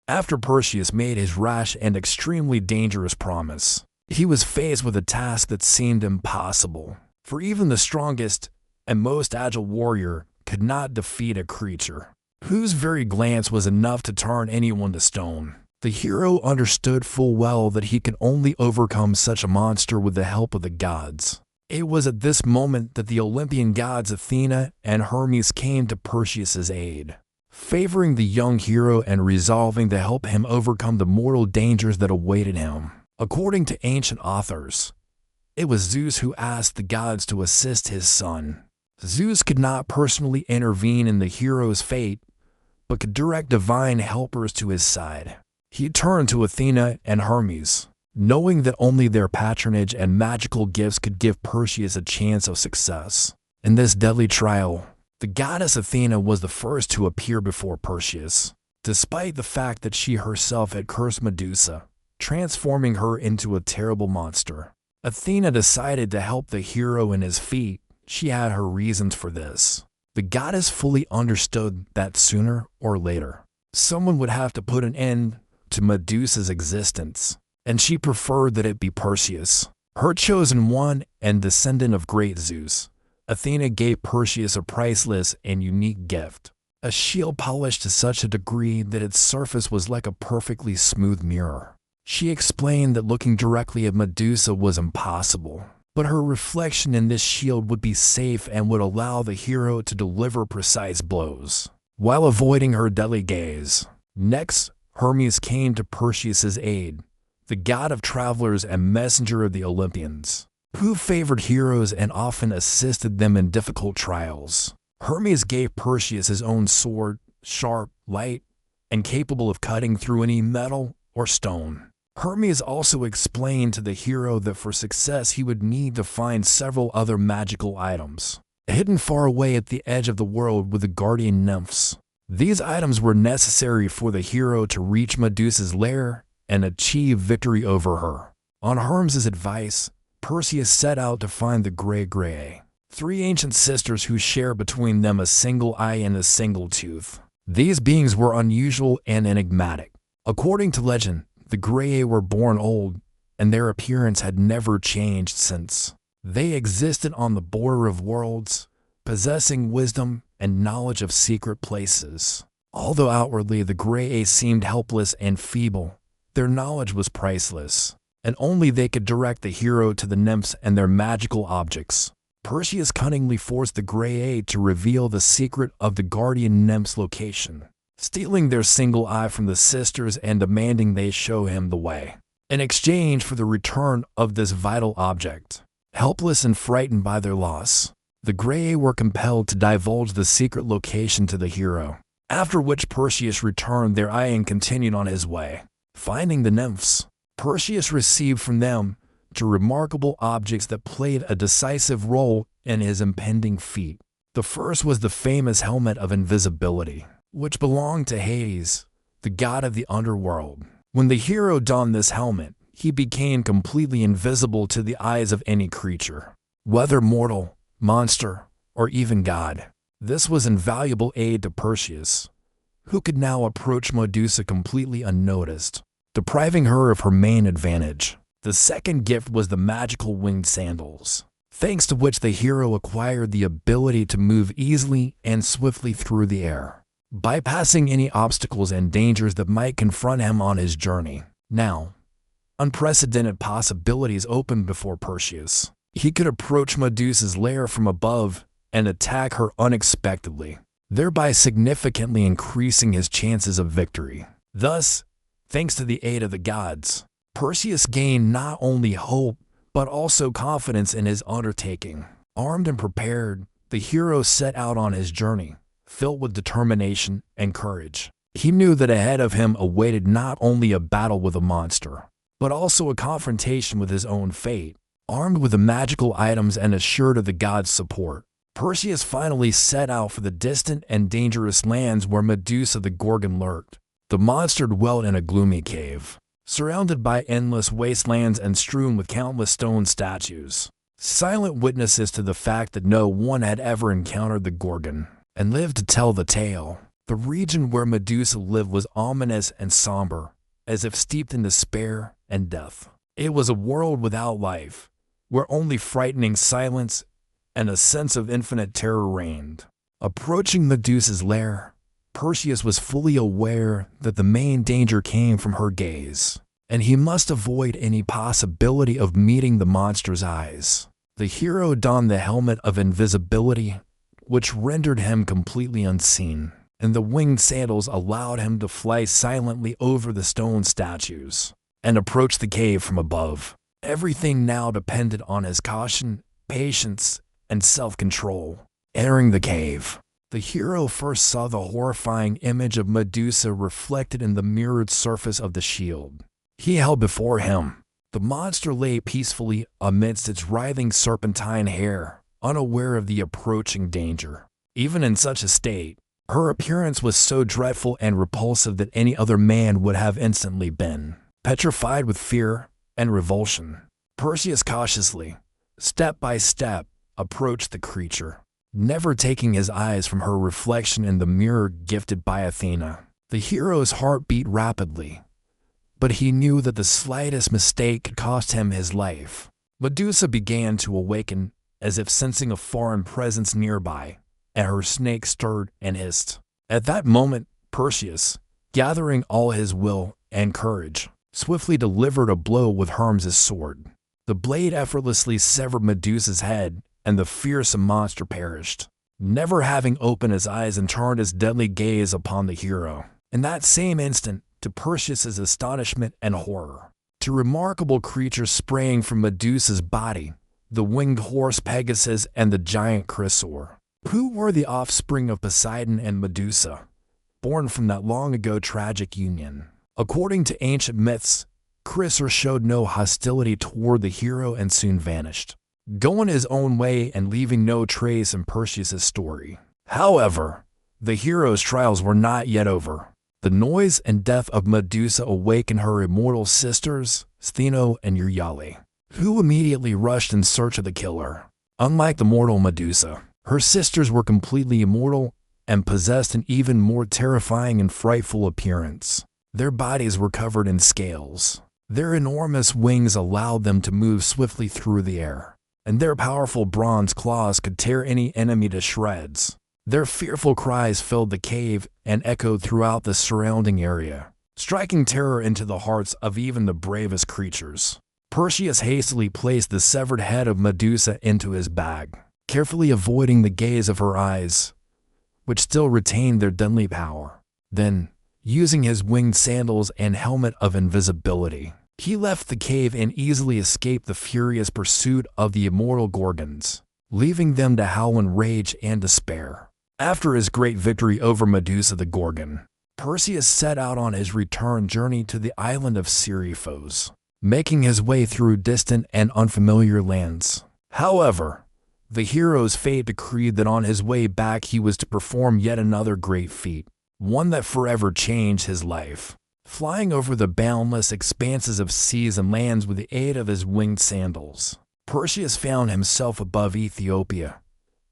After Perseus made his rash and extremely dangerous promise, he was faced with a task that seemed impossible, for even the strongest and most agile warrior could not defeat a creature whose very glance was enough to turn anyone to stone. The hero understood full well that he could only overcome such a monster with the help of the gods. It was at this moment that the Olympian gods Athena and Hermes came to Perseus's aid, favoring the young hero and resolving to help him overcome the mortal dangers that awaited him. According to ancient authors, it was Zeus who asked the gods to assist his son. Zeus could not personally intervene in the hero's fate, but could direct divine helpers to his side. He turned to Athena and Hermes, knowing that only their patronage and magical gifts could give Perseus a chance of success. In this deadly trial, the goddess Athena was the first to appear before Perseus, despite the fact that she herself had cursed Medusa, transforming her into a terrible monster. Athena decided to help the hero in his feat. She had her reasons for this. The goddess fully understood that sooner or later, someone would have to put an end to Medusa's existence, and she preferred that it be Perseus, her chosen one and descendant of great Zeus. Athena gave Perseus a priceless and unique gift, a shield polished to such a degree that its surface was like a perfectly smooth mirror. She explained that looking directly at Medusa was impossible, but her reflection in this shield would be safe and would allow the hero to deliver precise blows, while avoiding her deadly gaze. Next, Hermes came to Perseus's aid, the god of travelers and messenger of the Olympians, who favored heroes and often assisted them in difficult trials. Hermes gave Perseus his own sword, sharp, light, and capable of cutting through any metal or stone. Hermes also explained to the hero that for success he would need to find several other magical items, hidden far away at the edge of the world with the guardian nymphs. These items were necessary for the hero to reach Medusa's lair and achieve victory over her. On Hermes' advice, Perseus set out to find the Graeae, three ancient sisters who share between them a single eye and a single tooth. These beings were unusual and enigmatic. According to legend, the Graeae were born old, and their appearance had never changed since. They existed on the border of worlds, possessing wisdom and knowledge of secret places. Although outwardly the Graeae seemed helpless and feeble, their knowledge was priceless, and only they could direct the hero to the nymphs and their magical objects. Perseus cunningly forced the Graeae to reveal the secret of the guardian nymph's location, stealing their single eye from the sisters and demanding they show him the way. In exchange for the return of this vital object, helpless and frightened by their loss, the Graeae were compelled to divulge the secret location to the hero. after which Perseus returned their eye and continued on his way. Finding the nymphs, Perseus received from them two remarkable objects that played a decisive role in his impending feat. The first was the famous helmet of invisibility, which belonged to Hades, the god of the underworld. When the hero donned this helmet, he became completely invisible to the eyes of any creature, whether mortal, monster, or even god. This was invaluable aid to Perseus, who could now approach Medusa completely unnoticed, depriving her of her main advantage. The second gift was the magical winged sandals, thanks to which the hero acquired the ability to move easily and swiftly through the air, bypassing any obstacles and dangers that might confront him on his journey. Now, unprecedented possibilities opened before Perseus. He could approach Medusa's lair from above and attack her unexpectedly, thereby significantly increasing his chances of victory. Thus, thanks to the aid of the gods, Perseus gained not only hope but also confidence in his undertaking. Armed and prepared, the hero set out on his journey, filled with determination and courage. He knew that ahead of him awaited not only a battle with a monster, but also a confrontation with his own fate. Armed with the magical items and assured of the gods' support, Perseus finally set out for the distant and dangerous lands where Medusa the Gorgon lurked. The monster dwelt in a gloomy cave, surrounded by endless wastelands and strewn with countless stone statues, silent witnesses to the fact that no one had ever encountered the Gorgon and lived to tell the tale. The region where Medusa lived was ominous and somber, as if steeped in despair and death. It was a world without life, where only frightening silence and a sense of infinite terror reigned. Approaching Medusa's lair, Perseus was fully aware that the main danger came from her gaze, and he must avoid any possibility of meeting the monster's eyes. The hero donned the helmet of invisibility, which rendered him completely unseen, and the winged sandals allowed him to fly silently over the stone statues and approach the cave from above. Everything now depended on his caution, patience, and self-control. Entering the cave, the hero first saw the horrifying image of Medusa reflected in the mirrored surface of the shield he held before him. The monster lay peacefully amidst its writhing serpentine hair, unaware of the approaching danger. Even in such a state, her appearance was so dreadful and repulsive that any other man would have instantly been petrified with fear and revulsion. Perseus cautiously, step by step, approached the creature, never taking his eyes from her reflection in the mirror gifted by Athena. The hero's heart beat rapidly, but he knew that the slightest mistake could cost him his life. Medusa began to awaken, as if sensing a foreign presence nearby, and her snake stirred and hissed. At that moment, Perseus, gathering all his will and courage, swiftly delivered a blow with Hermes' sword. The blade effortlessly severed Medusa's head, and the fearsome monster perished, never having opened his eyes and turned his deadly gaze upon the hero. In that same instant, to Perseus's astonishment and horror, two remarkable creatures sprang from Medusa's body, the winged horse Pegasus and the giant Chrysaor, who were the offspring of Poseidon and Medusa, born from that long-ago tragic union. According to ancient myths, Chrysaor showed no hostility toward the hero and soon vanished, going his own way and leaving no trace in Perseus' story. However, the hero's trials were not yet over. The noise and death of Medusa awakened her immortal sisters, Stheno and Euryale, who immediately rushed in search of the killer. Unlike the mortal Medusa, her sisters were completely immortal and possessed an even more terrifying and frightful appearance. Their bodies were covered in scales. Their enormous wings allowed them to move swiftly through the air, and their powerful bronze claws could tear any enemy to shreds. Their fearful cries filled the cave and echoed throughout the surrounding area, striking terror into the hearts of even the bravest creatures. Perseus hastily placed the severed head of Medusa into his bag, carefully avoiding the gaze of her eyes, which still retained their deadly power. Then, using his winged sandals and helmet of invisibility, he left the cave and easily escaped the furious pursuit of the immortal Gorgons, leaving them to howl in rage and despair. After his great victory over Medusa the Gorgon, Perseus set out on his return journey to the island of Seriphos, making his way through distant and unfamiliar lands. However, the hero's fate decreed that on his way back he was to perform yet another great feat, one that forever changed his life. Flying over the boundless expanses of seas and lands with the aid of his winged sandals, Perseus found himself above Ethiopia,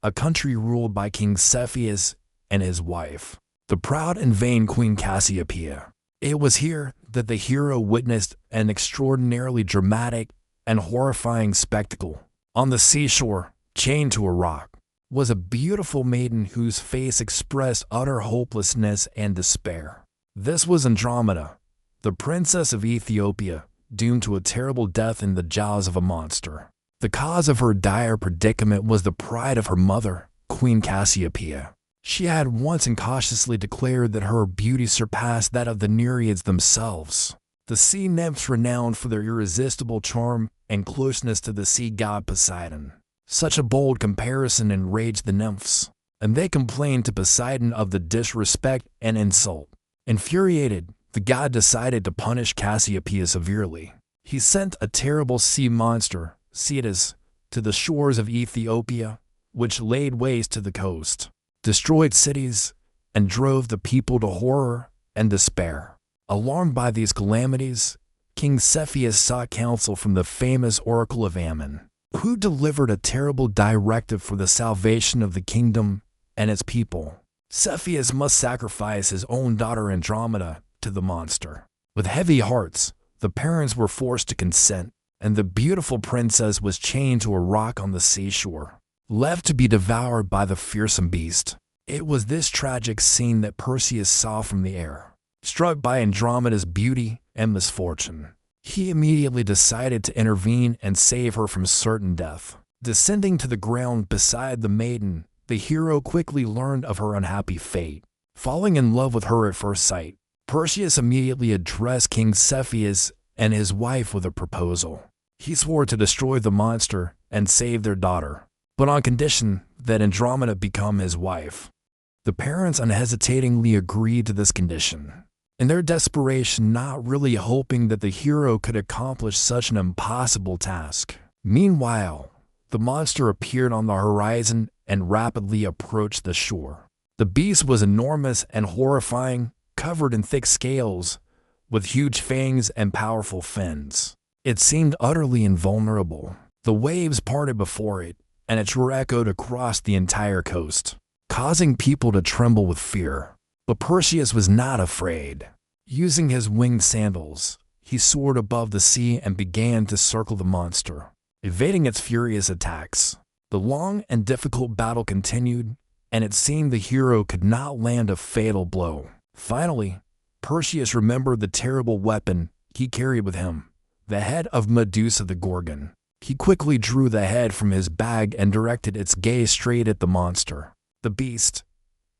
a country ruled by King Cepheus and his wife, the proud and vain Queen Cassiopeia. It was here that the hero witnessed an extraordinarily dramatic and horrifying spectacle. On the seashore, chained to a rock, was a beautiful maiden whose face expressed utter hopelessness and despair. This was Andromeda, the princess of Ethiopia, doomed to a terrible death in the jaws of a monster. The cause of her dire predicament was the pride of her mother, Queen Cassiopeia. She had once incautiously declared that her beauty surpassed that of the Nereids themselves, the sea nymphs renowned for their irresistible charm and closeness to the sea god Poseidon. Such a bold comparison enraged the nymphs, and they complained to Poseidon of the disrespect and insult. Infuriated, the god decided to punish Cassiopeia severely. He sent a terrible sea monster, Cetus, to the shores of Ethiopia, which laid waste to the coast, destroyed cities, and drove the people to horror and despair. Alarmed by these calamities, King Cepheus sought counsel from the famous oracle of Ammon, who delivered a terrible directive for the salvation of the kingdom and its people. Cepheus must sacrifice his own daughter Andromeda to the monster. With heavy hearts, the parents were forced to consent, and the beautiful princess was chained to a rock on the seashore, left to be devoured by the fearsome beast. It was this tragic scene that Perseus saw from the air. Struck by Andromeda's beauty and misfortune, he immediately decided to intervene and save her from certain death. Descending to the ground beside the maiden, the hero quickly learned of her unhappy fate. Falling in love with her at first sight, Perseus immediately addressed King Cepheus and his wife with a proposal. He swore to destroy the monster and save their daughter, but on condition that Andromeda become his wife. The parents unhesitatingly agreed to this condition, in their desperation not really hoping that the hero could accomplish such an impossible task. Meanwhile, the monster appeared on the horizon and rapidly approached the shore. The beast was enormous and horrifying, covered in thick scales, with huge fangs and powerful fins. It seemed utterly invulnerable. The waves parted before it, and its roar echoed across the entire coast, causing people to tremble with fear. But Perseus was not afraid. Using his winged sandals, he soared above the sea and began to circle the monster, evading its furious attacks. The long and difficult battle continued, and it seemed the hero could not land a fatal blow. Finally, Perseus remembered the terrible weapon he carried with him, the head of Medusa the Gorgon. He quickly drew the head from his bag and directed its gaze straight at the monster. The beast,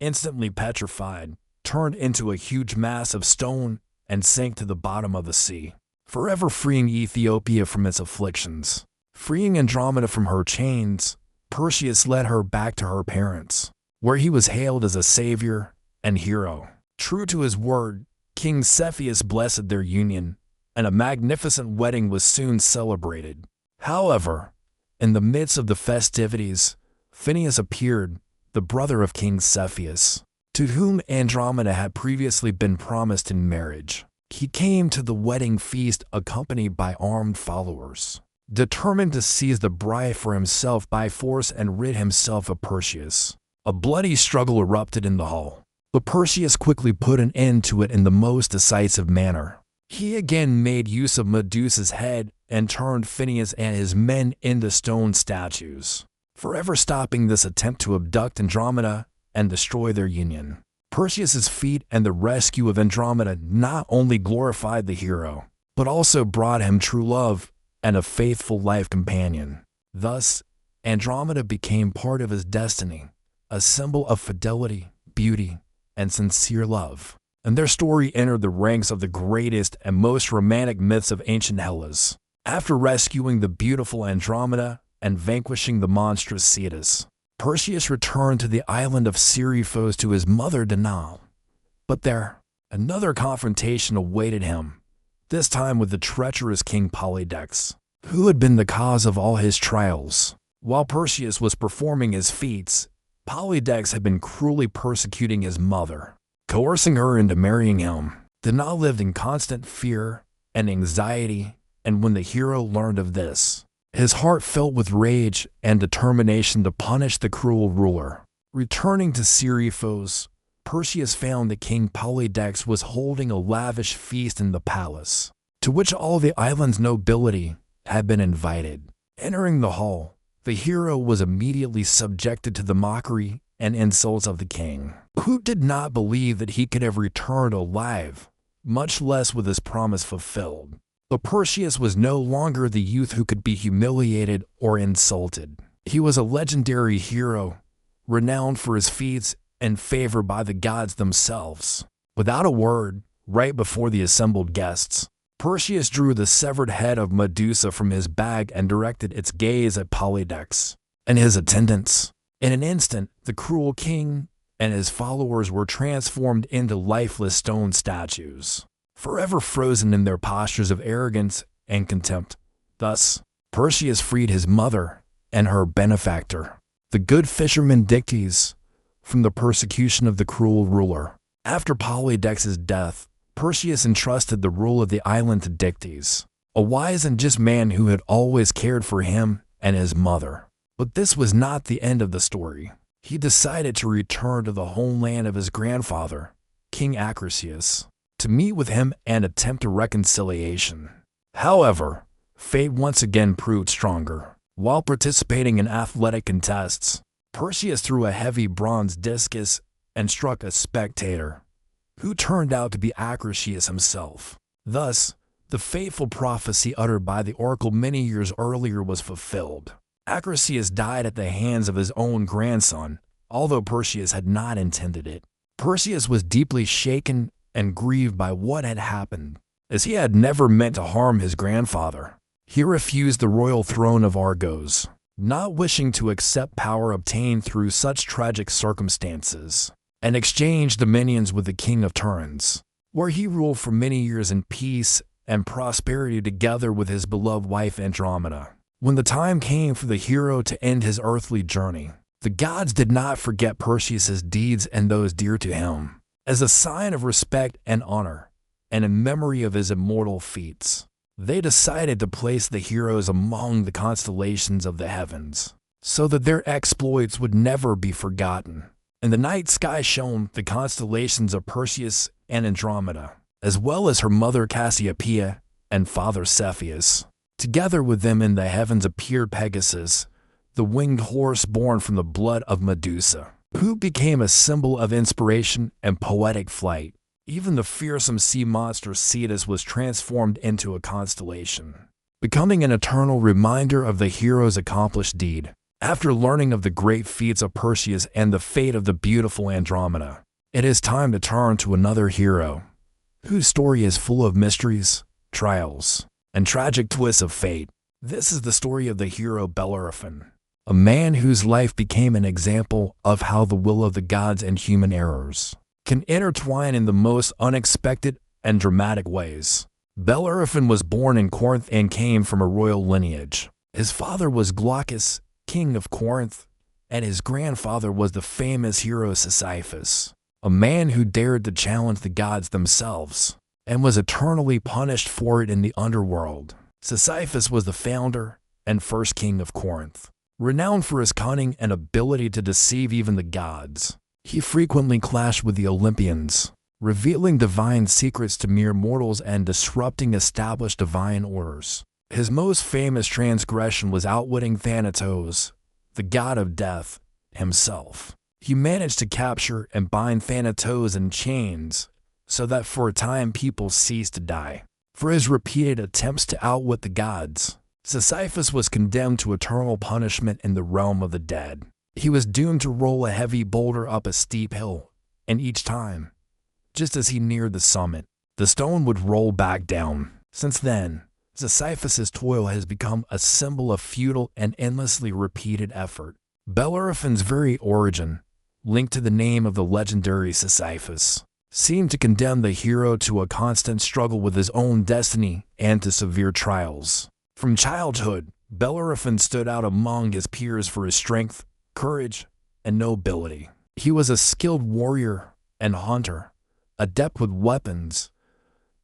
instantly petrified, turned into a huge mass of stone and sank to the bottom of the sea, forever freeing Ethiopia from its afflictions. Freeing Andromeda from her chains, Perseus led her back to her parents, where he was hailed as a savior and hero. True to his word, King Cepheus blessed their union, and a magnificent wedding was soon celebrated. However, in the midst of the festivities, Phineus appeared, the brother of King Cepheus, to whom Andromeda had previously been promised in marriage. He came to the wedding feast accompanied by armed followers, determined to seize the bride for himself by force and rid himself of Perseus. A bloody struggle erupted in the hall, but Perseus quickly put an end to it in the most decisive manner. He again made use of Medusa's head and turned Phineus and his men into stone statues, forever stopping this attempt to abduct Andromeda and destroy their union. Perseus's feat and the rescue of Andromeda not only glorified the hero, but also brought him true love and a faithful life companion. Thus, Andromeda became part of his destiny, a symbol of fidelity, beauty, and sincere love. And their story entered the ranks of the greatest and most romantic myths of ancient Hellas. After rescuing the beautiful Andromeda and vanquishing the monstrous Cetus, Perseus returned to the island of Seriphos to his mother Danae. But there, another confrontation awaited him, this time with the treacherous King Polydex, who had been the cause of all his trials. While Perseus was performing his feats, Polydex had been cruelly persecuting his mother, coercing her into marrying him. Danae lived in constant fear and anxiety, and when the hero learned of this, his heart filled with rage and determination to punish the cruel ruler. Returning to Seriphos, Perseus found that King Polydex was holding a lavish feast in the palace, to which all the island's nobility had been invited. Entering the hall, the hero was immediately subjected to the mockery and insults of the king, who did not believe that he could have returned alive, much less with his promise fulfilled. But Perseus was no longer the youth who could be humiliated or insulted. He was a legendary hero, renowned for his feats and favored by the gods themselves. Without a word, right before the assembled guests, Perseus drew the severed head of Medusa from his bag and directed its gaze at Polydex and his attendants. In an instant, the cruel king and his followers were transformed into lifeless stone statues, forever frozen in their postures of arrogance and contempt. Thus, Perseus freed his mother and her benefactor, the good fisherman Dictys, from the persecution of the cruel ruler. After Polydex's death, Perseus entrusted the rule of the island to Dictys, a wise and just man who had always cared for him and his mother. But this was not the end of the story. He decided to return to the homeland of his grandfather, King Acrisius, to meet with him and attempt a reconciliation. However, fate once again proved stronger. While participating in athletic contests, Perseus threw a heavy bronze discus and struck a spectator, who turned out to be Acrisius himself. Thus, the fateful prophecy uttered by the oracle many years earlier was fulfilled. Acrisius died at the hands of his own grandson, although Perseus had not intended it. Perseus was deeply shaken and grieved by what had happened, as he had never meant to harm his grandfather. He refused the royal throne of Argos, not wishing to accept power obtained through such tragic circumstances, and exchanged dominions with the king of Turns, where he ruled for many years in peace and prosperity together with his beloved wife Andromeda. When the time came for the hero to end his earthly journey, the gods did not forget Perseus's deeds and those dear to him. As a sign of respect and honor, and in memory of his immortal feats, they decided to place the heroes among the constellations of the heavens, so that their exploits would never be forgotten. In the night sky shone the constellations of Perseus and Andromeda, as well as her mother Cassiopeia and father Cepheus. Together with them in the heavens appeared Pegasus, the winged horse born from the blood of Medusa, who became a symbol of inspiration and poetic flight. Even the fearsome sea monster Cetus was transformed into a constellation, becoming an eternal reminder of the hero's accomplished deed. After learning of the great feats of Perseus and the fate of the beautiful Andromeda, it is time to turn to another hero, whose story is full of mysteries, trials, and tragic twists of fate. This is the story of the hero Bellerophon, a man whose life became an example of how the will of the gods and human errors can intertwine in the most unexpected and dramatic ways. Bellerophon was born in Corinth and came from a royal lineage. His father was Glaucus, king of Corinth, and his grandfather was the famous hero Sisyphus, a man who dared to challenge the gods themselves and was eternally punished for it in the underworld. Sisyphus was the founder and first king of Corinth, renowned for his cunning and ability to deceive even the gods. He frequently clashed with the Olympians, revealing divine secrets to mere mortals and disrupting established divine orders. His most famous transgression was outwitting Thanatos, the god of death, himself. He managed to capture and bind Thanatos in chains so that for a time people ceased to die. For his repeated attempts to outwit the gods, Sisyphus was condemned to eternal punishment in the realm of the dead. He was doomed to roll a heavy boulder up a steep hill, and each time, just as he neared the summit, the stone would roll back down. Since then, Sisyphus's toil has become a symbol of futile and endlessly repeated effort. Bellerophon's very origin, linked to the name of the legendary Sisyphus, seemed to condemn the hero to a constant struggle with his own destiny and to severe trials. From childhood, Bellerophon stood out among his peers for his strength, courage, and nobility. He was a skilled warrior and hunter, adept with weapons,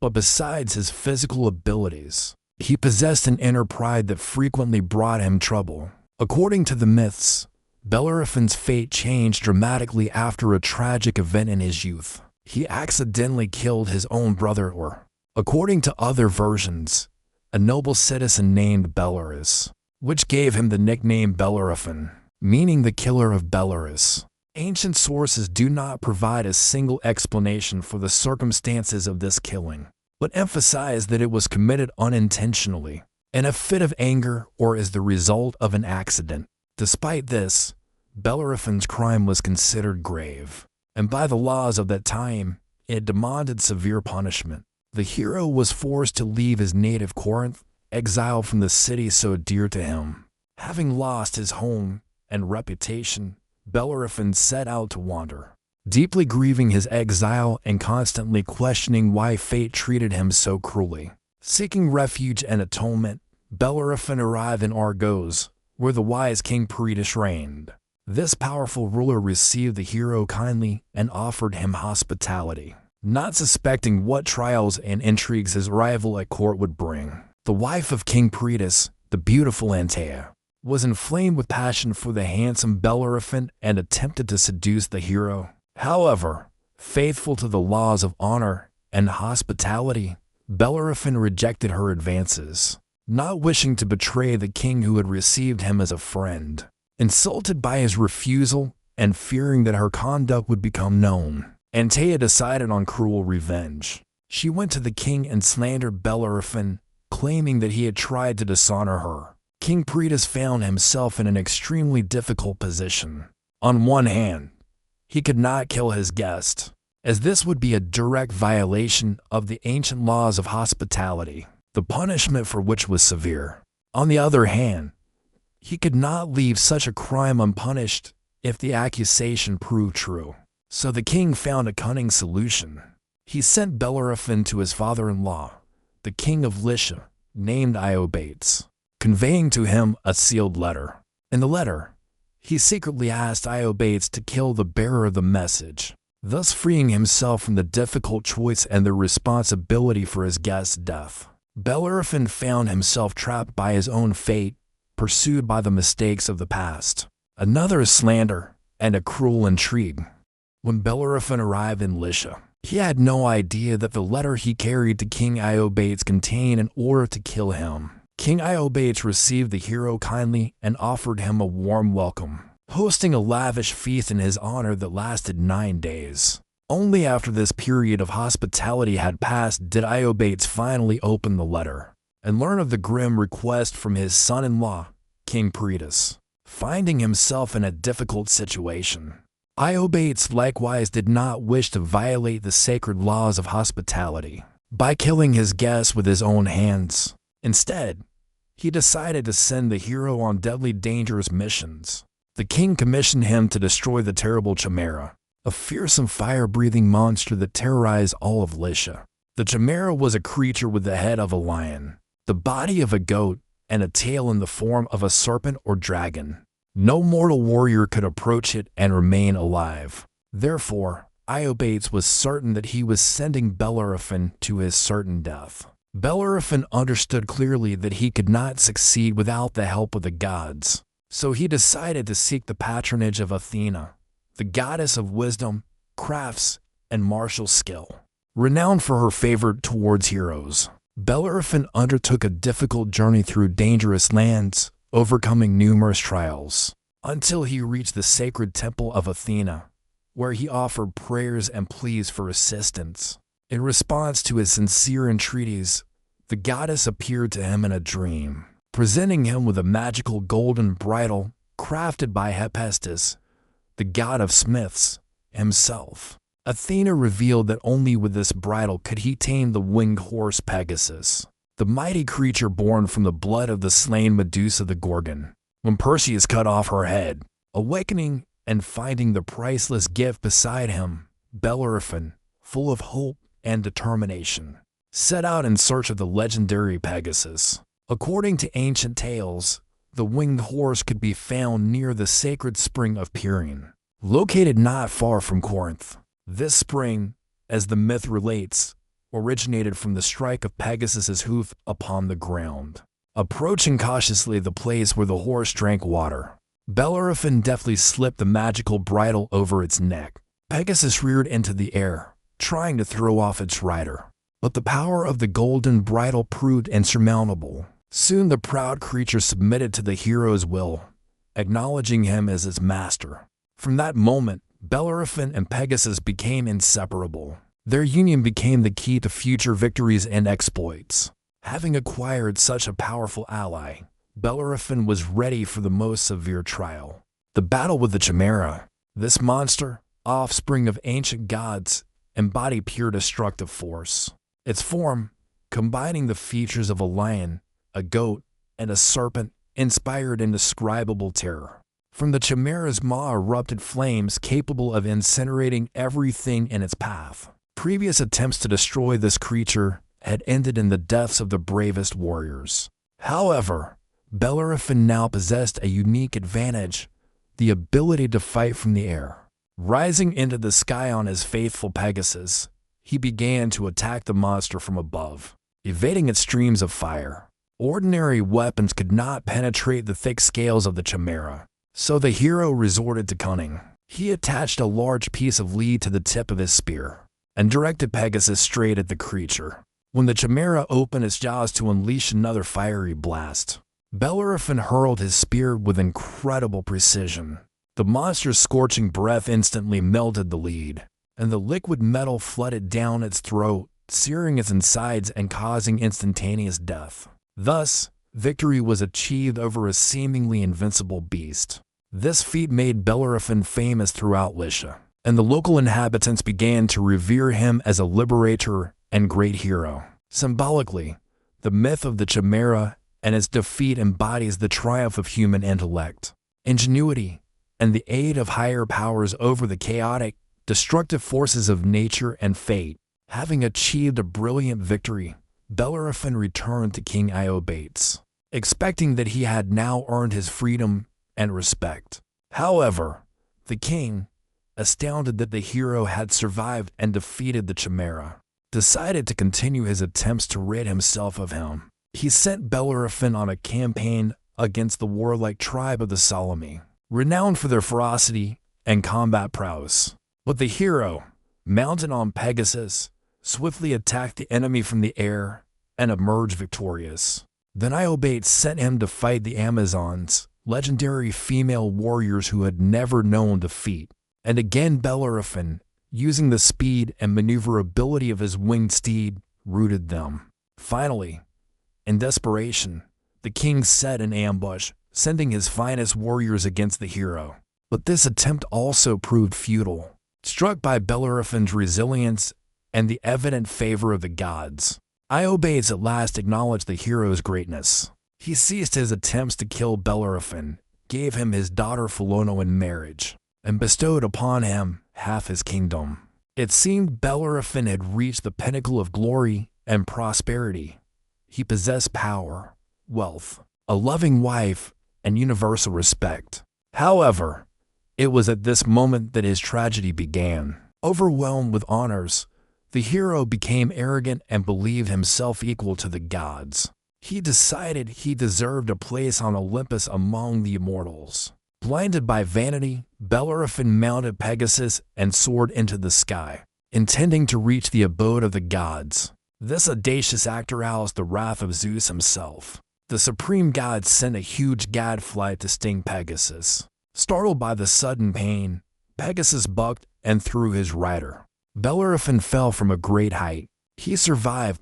but besides his physical abilities, he possessed an inner pride that frequently brought him trouble. According to the myths, Bellerophon's fate changed dramatically after a tragic event in his youth. He accidentally killed his own brother, or, according to other versions, a noble citizen named Belarus, which gave him the nickname Bellerophon, meaning the killer of Belarus. Ancient sources do not provide a single explanation for the circumstances of this killing, but emphasize that it was committed unintentionally, in a fit of anger or as the result of an accident. Despite this, Bellerophon's crime was considered grave, and by the laws of that time, it demanded severe punishment. The hero was forced to leave his native Corinth, exiled from the city so dear to him. Having lost his home and reputation, Bellerophon set out to wander, deeply grieving his exile and constantly questioning why fate treated him so cruelly. Seeking refuge and atonement, Bellerophon arrived in Argos, where the wise King Priapus reigned. This powerful ruler received the hero kindly and offered him hospitality, not suspecting what trials and intrigues his arrival at court would bring. The wife of King Priapus, the beautiful Athena, was inflamed with passion for the handsome Bellerophon and attempted to seduce the hero. However, faithful to the laws of honor and hospitality, Bellerophon rejected her advances, not wishing to betray the king who had received him as a friend. Insulted by his refusal and fearing that her conduct would become known, Athena decided on cruel revenge. She went to the king and slandered Bellerophon, claiming that he had tried to dishonor her. King Priapus found himself in an extremely difficult position. On one hand, he could not kill his guest, as this would be a direct violation of the ancient laws of hospitality, the punishment for which was severe. On the other hand, he could not leave such a crime unpunished if the accusation proved true. So the king found a cunning solution. He sent Bellerophon to his father-in-law, the king of Lycia, named Iobates, conveying to him a sealed letter. In the letter, he secretly asked Iobates to kill the bearer of the message, thus freeing himself from the difficult choice and the responsibility for his guest's death. Bellerophon found himself trapped by his own fate, pursued by the mistakes of the past, another slander, and a cruel intrigue. When Bellerophon arrived in Lycia, he had no idea that the letter he carried to King Iobates contained an order to kill him. King Iobates received the hero kindly and offered him a warm welcome, hosting a lavish feast in his honor that lasted 9 days. Only after this period of hospitality had passed did Iobates finally open the letter and learn of the grim request from his son-in-law, King Priapus. Finding himself in a difficult situation, Iobates likewise did not wish to violate the sacred laws of hospitality by killing his guest with his own hands. Instead, he decided to send the hero on deadly dangerous missions. The king commissioned him to destroy the terrible Chimera, a fearsome fire-breathing monster that terrorized all of Lycia. The Chimera was a creature with the head of a lion, the body of a goat, and a tail in the form of a serpent or dragon. No mortal warrior could approach it and remain alive. Therefore, Iobates was certain that he was sending Bellerophon to his certain death. Bellerophon understood clearly that he could not succeed without the help of the gods, so he decided to seek the patronage of Athena, the goddess of wisdom, crafts, and martial skill. Renowned for her favor towards heroes, Bellerophon undertook a difficult journey through dangerous lands, overcoming numerous trials, until he reached the sacred temple of Athena, where he offered prayers and pleas for assistance. In response to his sincere entreaties, the goddess appeared to him in a dream, presenting him with a magical golden bridle crafted by Hephaestus, the god of smiths, himself. Athena revealed that only with this bridle could he tame the winged horse Pegasus, the mighty creature born from the blood of the slain Medusa the Gorgon. When Perseus cut off her head, Awakening and finding the priceless gift beside him, Bellerophon, full of hope and determination, set out in search of the legendary Pegasus. According to ancient tales, the winged horse could be found near the sacred spring of Pyrene, located not far from Corinth. This spring, as the myth relates, originated from the strike of Pegasus's hoof upon the ground. Approaching cautiously the place where the horse drank water, Bellerophon deftly slipped the magical bridle over its neck. Pegasus reared into the air, trying to throw off its rider, but the power of the golden bridle proved insurmountable. Soon the proud creature submitted to the hero's will, acknowledging him as its master. From that moment, Bellerophon and Pegasus became inseparable. Their union became the key to future victories and exploits. Having acquired such a powerful ally, Bellerophon was ready for the most severe trial: the battle with the Chimera. This monster, offspring of ancient gods, embodied pure destructive force. Its form, combining the features of a lion, a goat, and a serpent, inspired indescribable terror. From the Chimera's maw erupted flames capable of incinerating everything in its path. Previous attempts to destroy this creature had ended in the deaths of the bravest warriors. However, Bellerophon now possessed a unique advantage: the ability to fight from the air. Rising into the sky on his faithful Pegasus, he began to attack the monster from above, evading its streams of fire. Ordinary weapons could not penetrate the thick scales of the Chimera, so the hero resorted to cunning. He attached a large piece of lead to the tip of his spear and directed Pegasus straight at the creature. When the Chimera opened its jaws to unleash another fiery blast, Bellerophon hurled his spear with incredible precision. The monster's scorching breath instantly melted the lead, and the liquid metal flooded down its throat, searing its insides and causing instantaneous death. Thus, victory was achieved over a seemingly invincible beast. This feat made Bellerophon famous throughout Lycia, and the local inhabitants began to revere him as a liberator and great hero. Symbolically, the myth of the Chimera and its defeat embodies the triumph of human intellect, ingenuity, and the aid of higher powers over the chaotic, destructive forces of nature and fate. Having achieved a brilliant victory, Bellerophon returned to King Iobates, expecting that he had now earned his freedom and respect. However, the king, astounded that the hero had survived and defeated the Chimera, decided to continue his attempts to rid himself of him. He sent Bellerophon on a campaign against the warlike tribe of the Salome, renowned for their ferocity and combat prowess. But the hero, mounted on Pegasus, swiftly attacked the enemy from the air and emerged victorious. Then Iobates sent him to fight the Amazons, legendary female warriors who had never known defeat. And again Bellerophon, using the speed and maneuverability of his winged steed, routed them. Finally, in desperation, the king set an ambush, sending his finest warriors against the hero. But this attempt also proved futile. Struck by Bellerophon's resilience and the evident favor of the gods, Iobates at last acknowledged the hero's greatness. He ceased his attempts to kill Bellerophon, gave him his daughter Philono in marriage, and bestowed upon him half his kingdom. It seemed Bellerophon had reached the pinnacle of glory and prosperity. He possessed power, wealth, a loving wife, and universal respect. However, it was at this moment that his tragedy began. Overwhelmed with honors, the hero became arrogant and believed himself equal to the gods. He decided he deserved a place on Olympus among the immortals. Blinded by vanity, Bellerophon mounted Pegasus and soared into the sky, intending to reach the abode of the gods. This audacious act aroused the wrath of Zeus himself. The supreme god sent a huge gadfly to sting Pegasus. Startled by the sudden pain, Pegasus bucked and threw his rider. Bellerophon fell from a great height. He survived,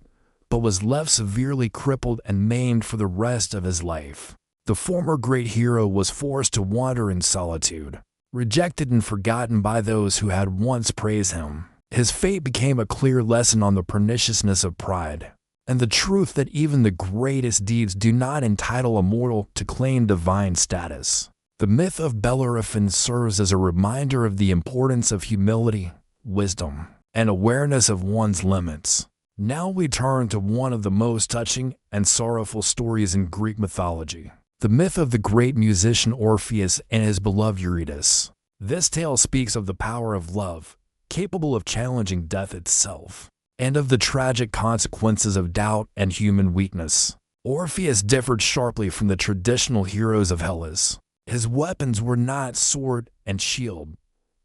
but was left severely crippled and maimed for the rest of his life. The former great hero was forced to wander in solitude, rejected and forgotten by those who had once praised him. His fate became a clear lesson on the perniciousness of pride, and the truth that even the greatest deeds do not entitle a mortal to claim divine status. The myth of Bellerophon serves as a reminder of the importance of humility, wisdom, and awareness of one's limits. Now we turn to one of the most touching and sorrowful stories in Greek mythology, the myth of the great musician Orpheus and his beloved Eurydice. This tale speaks of the power of love, capable of challenging death itself, and of the tragic consequences of doubt and human weakness. Orpheus differed sharply from the traditional heroes of Hellas. His weapons were not sword and shield,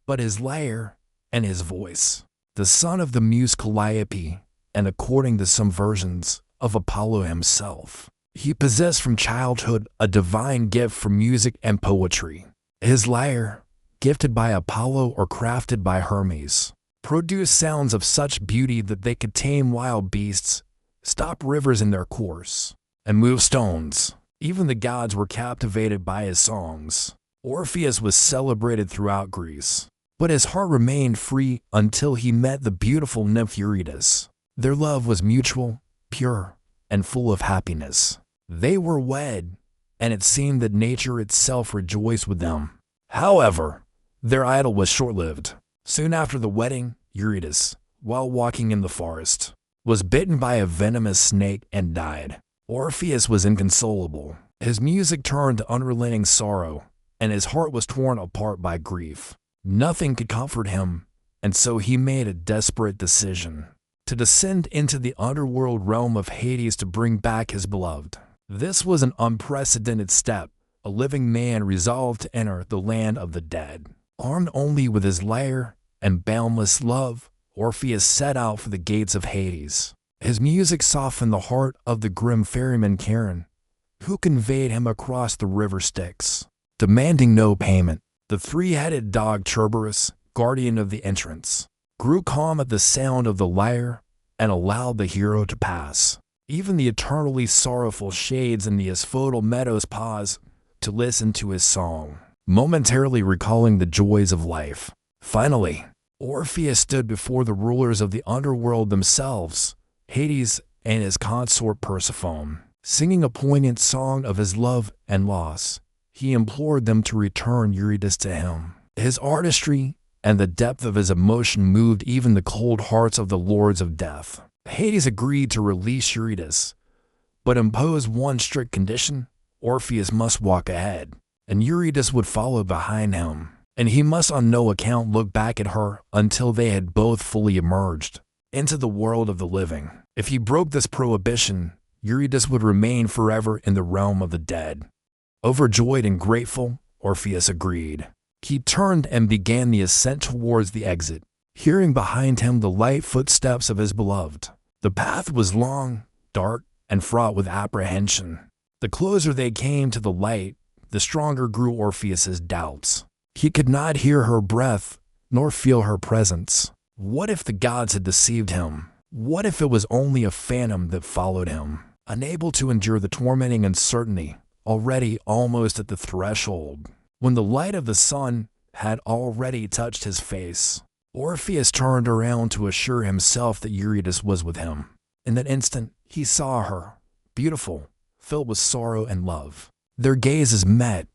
but his lyre and his voice. The son of the muse Calliope, and according to some versions, of Apollo himself, he possessed from childhood a divine gift for music and poetry. His lyre, gifted by Apollo or crafted by Hermes, produced sounds of such beauty that they could tame wild beasts, stop rivers in their course, and move stones. Even the gods were captivated by his songs. Orpheus was celebrated throughout Greece, but his heart remained free until he met the beautiful nymph Eurydice. Their love was mutual, pure, and full of happiness. They were wed, and it seemed that nature itself rejoiced with them. However, their idyll was short-lived. Soon after the wedding, Eurydice, while walking in the forest, was bitten by a venomous snake and died. Orpheus was inconsolable. His music turned to unrelenting sorrow, and his heart was torn apart by grief. Nothing could comfort him, and so he made a desperate decision to descend into the underworld realm of Hades to bring back his beloved. This was an unprecedented step. A living man resolved to enter the land of the dead. Armed only with his lyre and boundless love, Orpheus set out for the gates of Hades. His music softened the heart of the grim ferryman Charon, who conveyed him across the river Styx. Demanding no payment, the three-headed dog Cerberus, guardian of the entrance, grew calm at the sound of the lyre and allowed the hero to pass. Even the eternally sorrowful shades in the asphodel meadows paused to listen to his song, momentarily recalling the joys of life. Finally, Orpheus stood before the rulers of the underworld themselves, Hades and his consort Persephone. Singing a poignant song of his love and loss, he implored them to return Eurydice to him. His artistry and the depth of his emotion moved even the cold hearts of the lords of death. Hades agreed to release Eurydice, but imposed one strict condition: Orpheus must walk ahead, and Eurydice would follow behind him, and he must on no account look back at her until they had both fully emerged into the world of the living. If he broke this prohibition, Eurydice would remain forever in the realm of the dead. Overjoyed and grateful, Orpheus agreed. He turned and began the ascent towards the exit, hearing behind him the light footsteps of his beloved. The path was long, dark, and fraught with apprehension. The closer they came to the light, the stronger grew Orpheus's doubts. He could not hear her breath, nor feel her presence. What if the gods had deceived him? What if it was only a phantom that followed him? Unable to endure the tormenting uncertainty, already almost at the threshold, when the light of the sun had already touched his face, Orpheus turned around to assure himself that Eurydice was with him. In that instant, he saw her, beautiful, filled with sorrow and love. Their gazes met,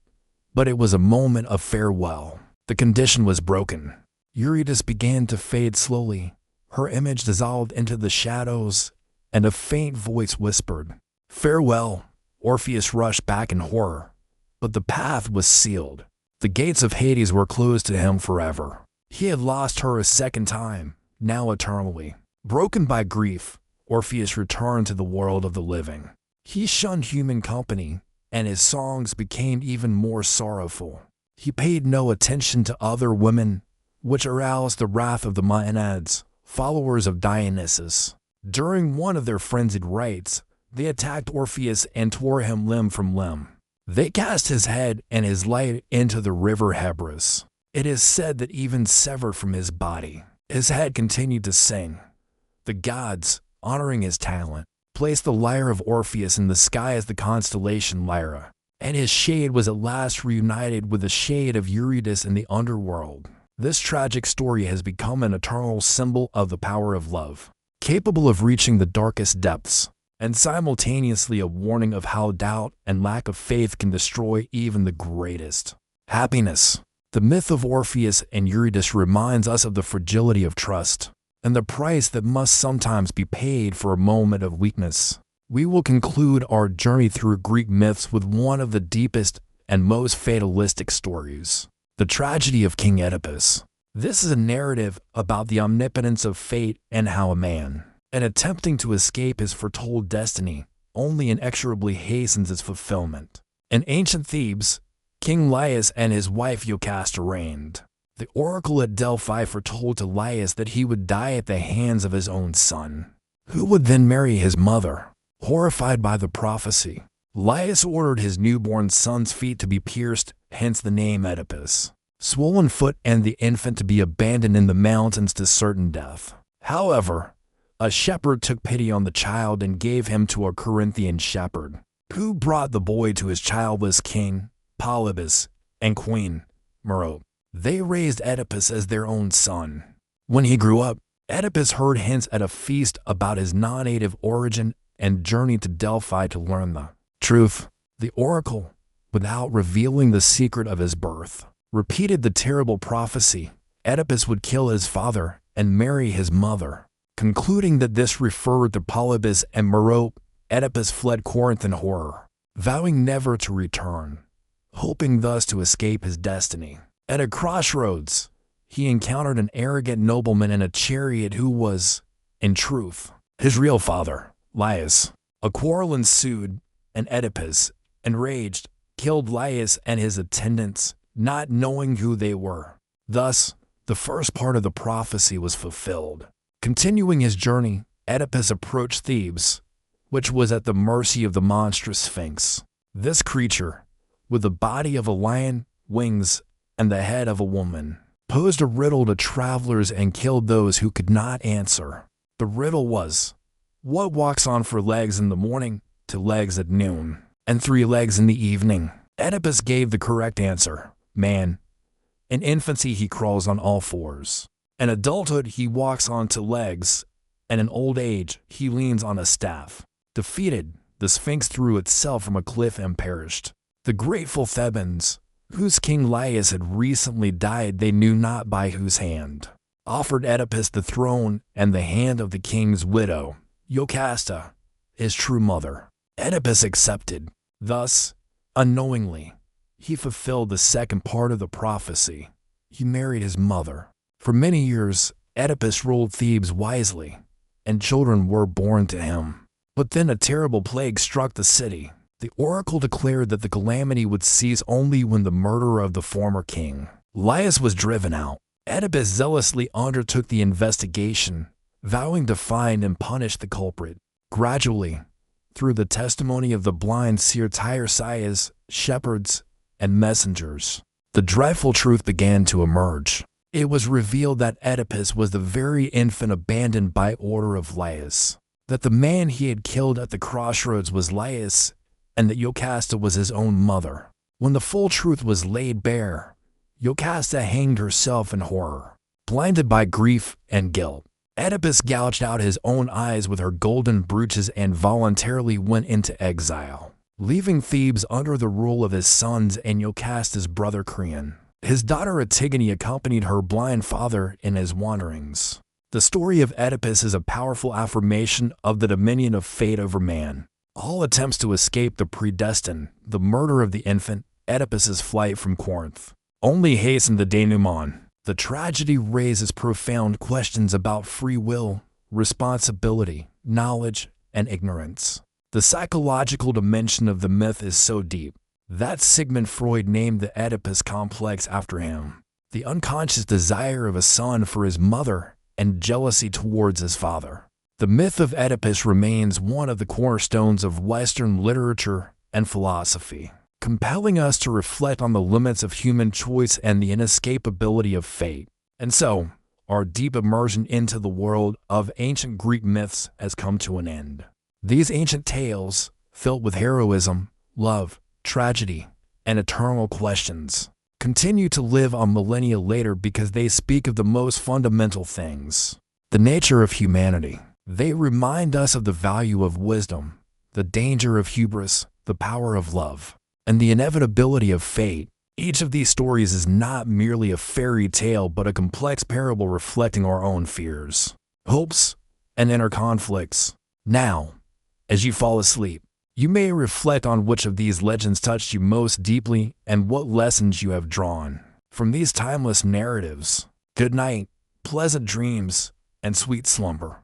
but it was a moment of farewell. The condition was broken. Eurydice began to fade slowly. Her image dissolved into the shadows, and a faint voice whispered, "Farewell." Orpheus rushed back in horror, but the path was sealed. The gates of Hades were closed to him forever. He had lost her a second time, now eternally. Broken by grief, Orpheus returned to the world of the living. He shunned human company, and his songs became even more sorrowful. He paid no attention to other women, which aroused the wrath of the Maenads, followers of Dionysus. During one of their frenzied rites, they attacked Orpheus and tore him limb from limb. They cast his head and his light into the river Hebrus. It is said that even severed from his body, his head continued to sing. The gods, honoring his talent, placed the lyre of Orpheus in the sky as the constellation Lyra, and his shade was at last reunited with the shade of Eurydice in the underworld. This tragic story has become an eternal symbol of the power of love, capable of reaching the darkest depths, and simultaneously a warning of how doubt and lack of faith can destroy even the greatest. Happiness. The myth of Orpheus and Eurydice reminds us of the fragility of trust and the price that must sometimes be paid for a moment of weakness. We will conclude our journey through Greek myths with one of the deepest and most fatalistic stories, the tragedy of King Oedipus. This is a narrative about the omnipotence of fate and how a man, in attempting to escape his foretold destiny, only inexorably hastens its fulfillment. In ancient Thebes, King Laius and his wife Jocasta reigned. The oracle at Delphi foretold to Laius that he would die at the hands of his own son, who would then marry his mother. Horrified by the prophecy, Laius ordered his newborn son's feet to be pierced, hence the name Oedipus, swollen foot, and the infant to be abandoned in the mountains to certain death. However, a shepherd took pity on the child and gave him to a Corinthian shepherd, who brought the boy to his childless king, Polybus, and queen, Merope. They raised Oedipus as their own son. When he grew up, Oedipus heard hints at a feast about his non-native origin and journeyed to Delphi to learn the truth. The oracle, without revealing the secret of his birth, repeated the terrible prophecy. Oedipus would kill his father and marry his mother. Concluding that this referred to Polybus and Merope, Oedipus fled Corinth in horror, vowing never to return, hoping thus to escape his destiny. At a crossroads, he encountered an arrogant nobleman in a chariot who was, in truth, his real father, Laius. A quarrel ensued, and Oedipus, enraged, killed Laius and his attendants, not knowing who they were. Thus, the first part of the prophecy was fulfilled. Continuing his journey, Oedipus approached Thebes, which was at the mercy of the monstrous Sphinx. This creature, with the body of a lion, wings, and the head of a woman, posed a riddle to travelers and killed those who could not answer. The riddle was, what walks on 4 legs in the morning, 2 legs at noon, and 3 legs in the evening? Oedipus gave the correct answer, man. In infancy he crawls on all 4s. In adulthood he walks on 2 legs, and in old age he leans on a staff. Defeated, the Sphinx threw itself from a cliff and perished. The grateful Thebans, whose king Laius had recently died they knew not by whose hand, offered Oedipus the throne and the hand of the king's widow, Jocasta, his true mother. Oedipus accepted. Thus, unknowingly, he fulfilled the second part of the prophecy. He married his mother. For many years, Oedipus ruled Thebes wisely, and children were born to him. But then a terrible plague struck the city. The oracle declared that the calamity would cease only when the murderer of the former king, Laius, was driven out. Oedipus zealously undertook the investigation, vowing to find and punish the culprit. Gradually, through the testimony of the blind seer Tiresias, shepherds, and messengers, the dreadful truth began to emerge. It was revealed that Oedipus was the very infant abandoned by order of Laius, that the man he had killed at the crossroads was Laius, and that Jocasta was his own mother. When the full truth was laid bare, Jocasta hanged herself in horror. Blinded by grief and guilt, Oedipus gouged out his own eyes with her golden brooches and voluntarily went into exile, leaving Thebes under the rule of his sons and Jocasta's brother Creon. His daughter Antigone accompanied her blind father in his wanderings. The story of Oedipus is a powerful affirmation of the dominion of fate over man. All attempts to escape the predestined, the murder of the infant, Oedipus's flight from Corinth, only hastened the denouement. The tragedy raises profound questions about free will, responsibility, knowledge, and ignorance. The psychological dimension of the myth is so deep that Sigmund Freud named the Oedipus complex after him. The unconscious desire of a son for his mother and jealousy towards his father. The myth of Oedipus remains one of the cornerstones of Western literature and philosophy, compelling us to reflect on the limits of human choice and the inescapability of fate. And so, our deep immersion into the world of ancient Greek myths has come to an end. These ancient tales, filled with heroism, love, tragedy, and eternal questions, continue to live on millennia later because they speak of the most fundamental things, the nature of humanity. They remind us of the value of wisdom, the danger of hubris, the power of love, and the inevitability of fate. Each of these stories is not merely a fairy tale, but a complex parable reflecting our own fears, hopes, and inner conflicts. Now, as you fall asleep, you may reflect on which of these legends touched you most deeply and what lessons you have drawn from these timeless narratives. Good night, pleasant dreams, and sweet slumber.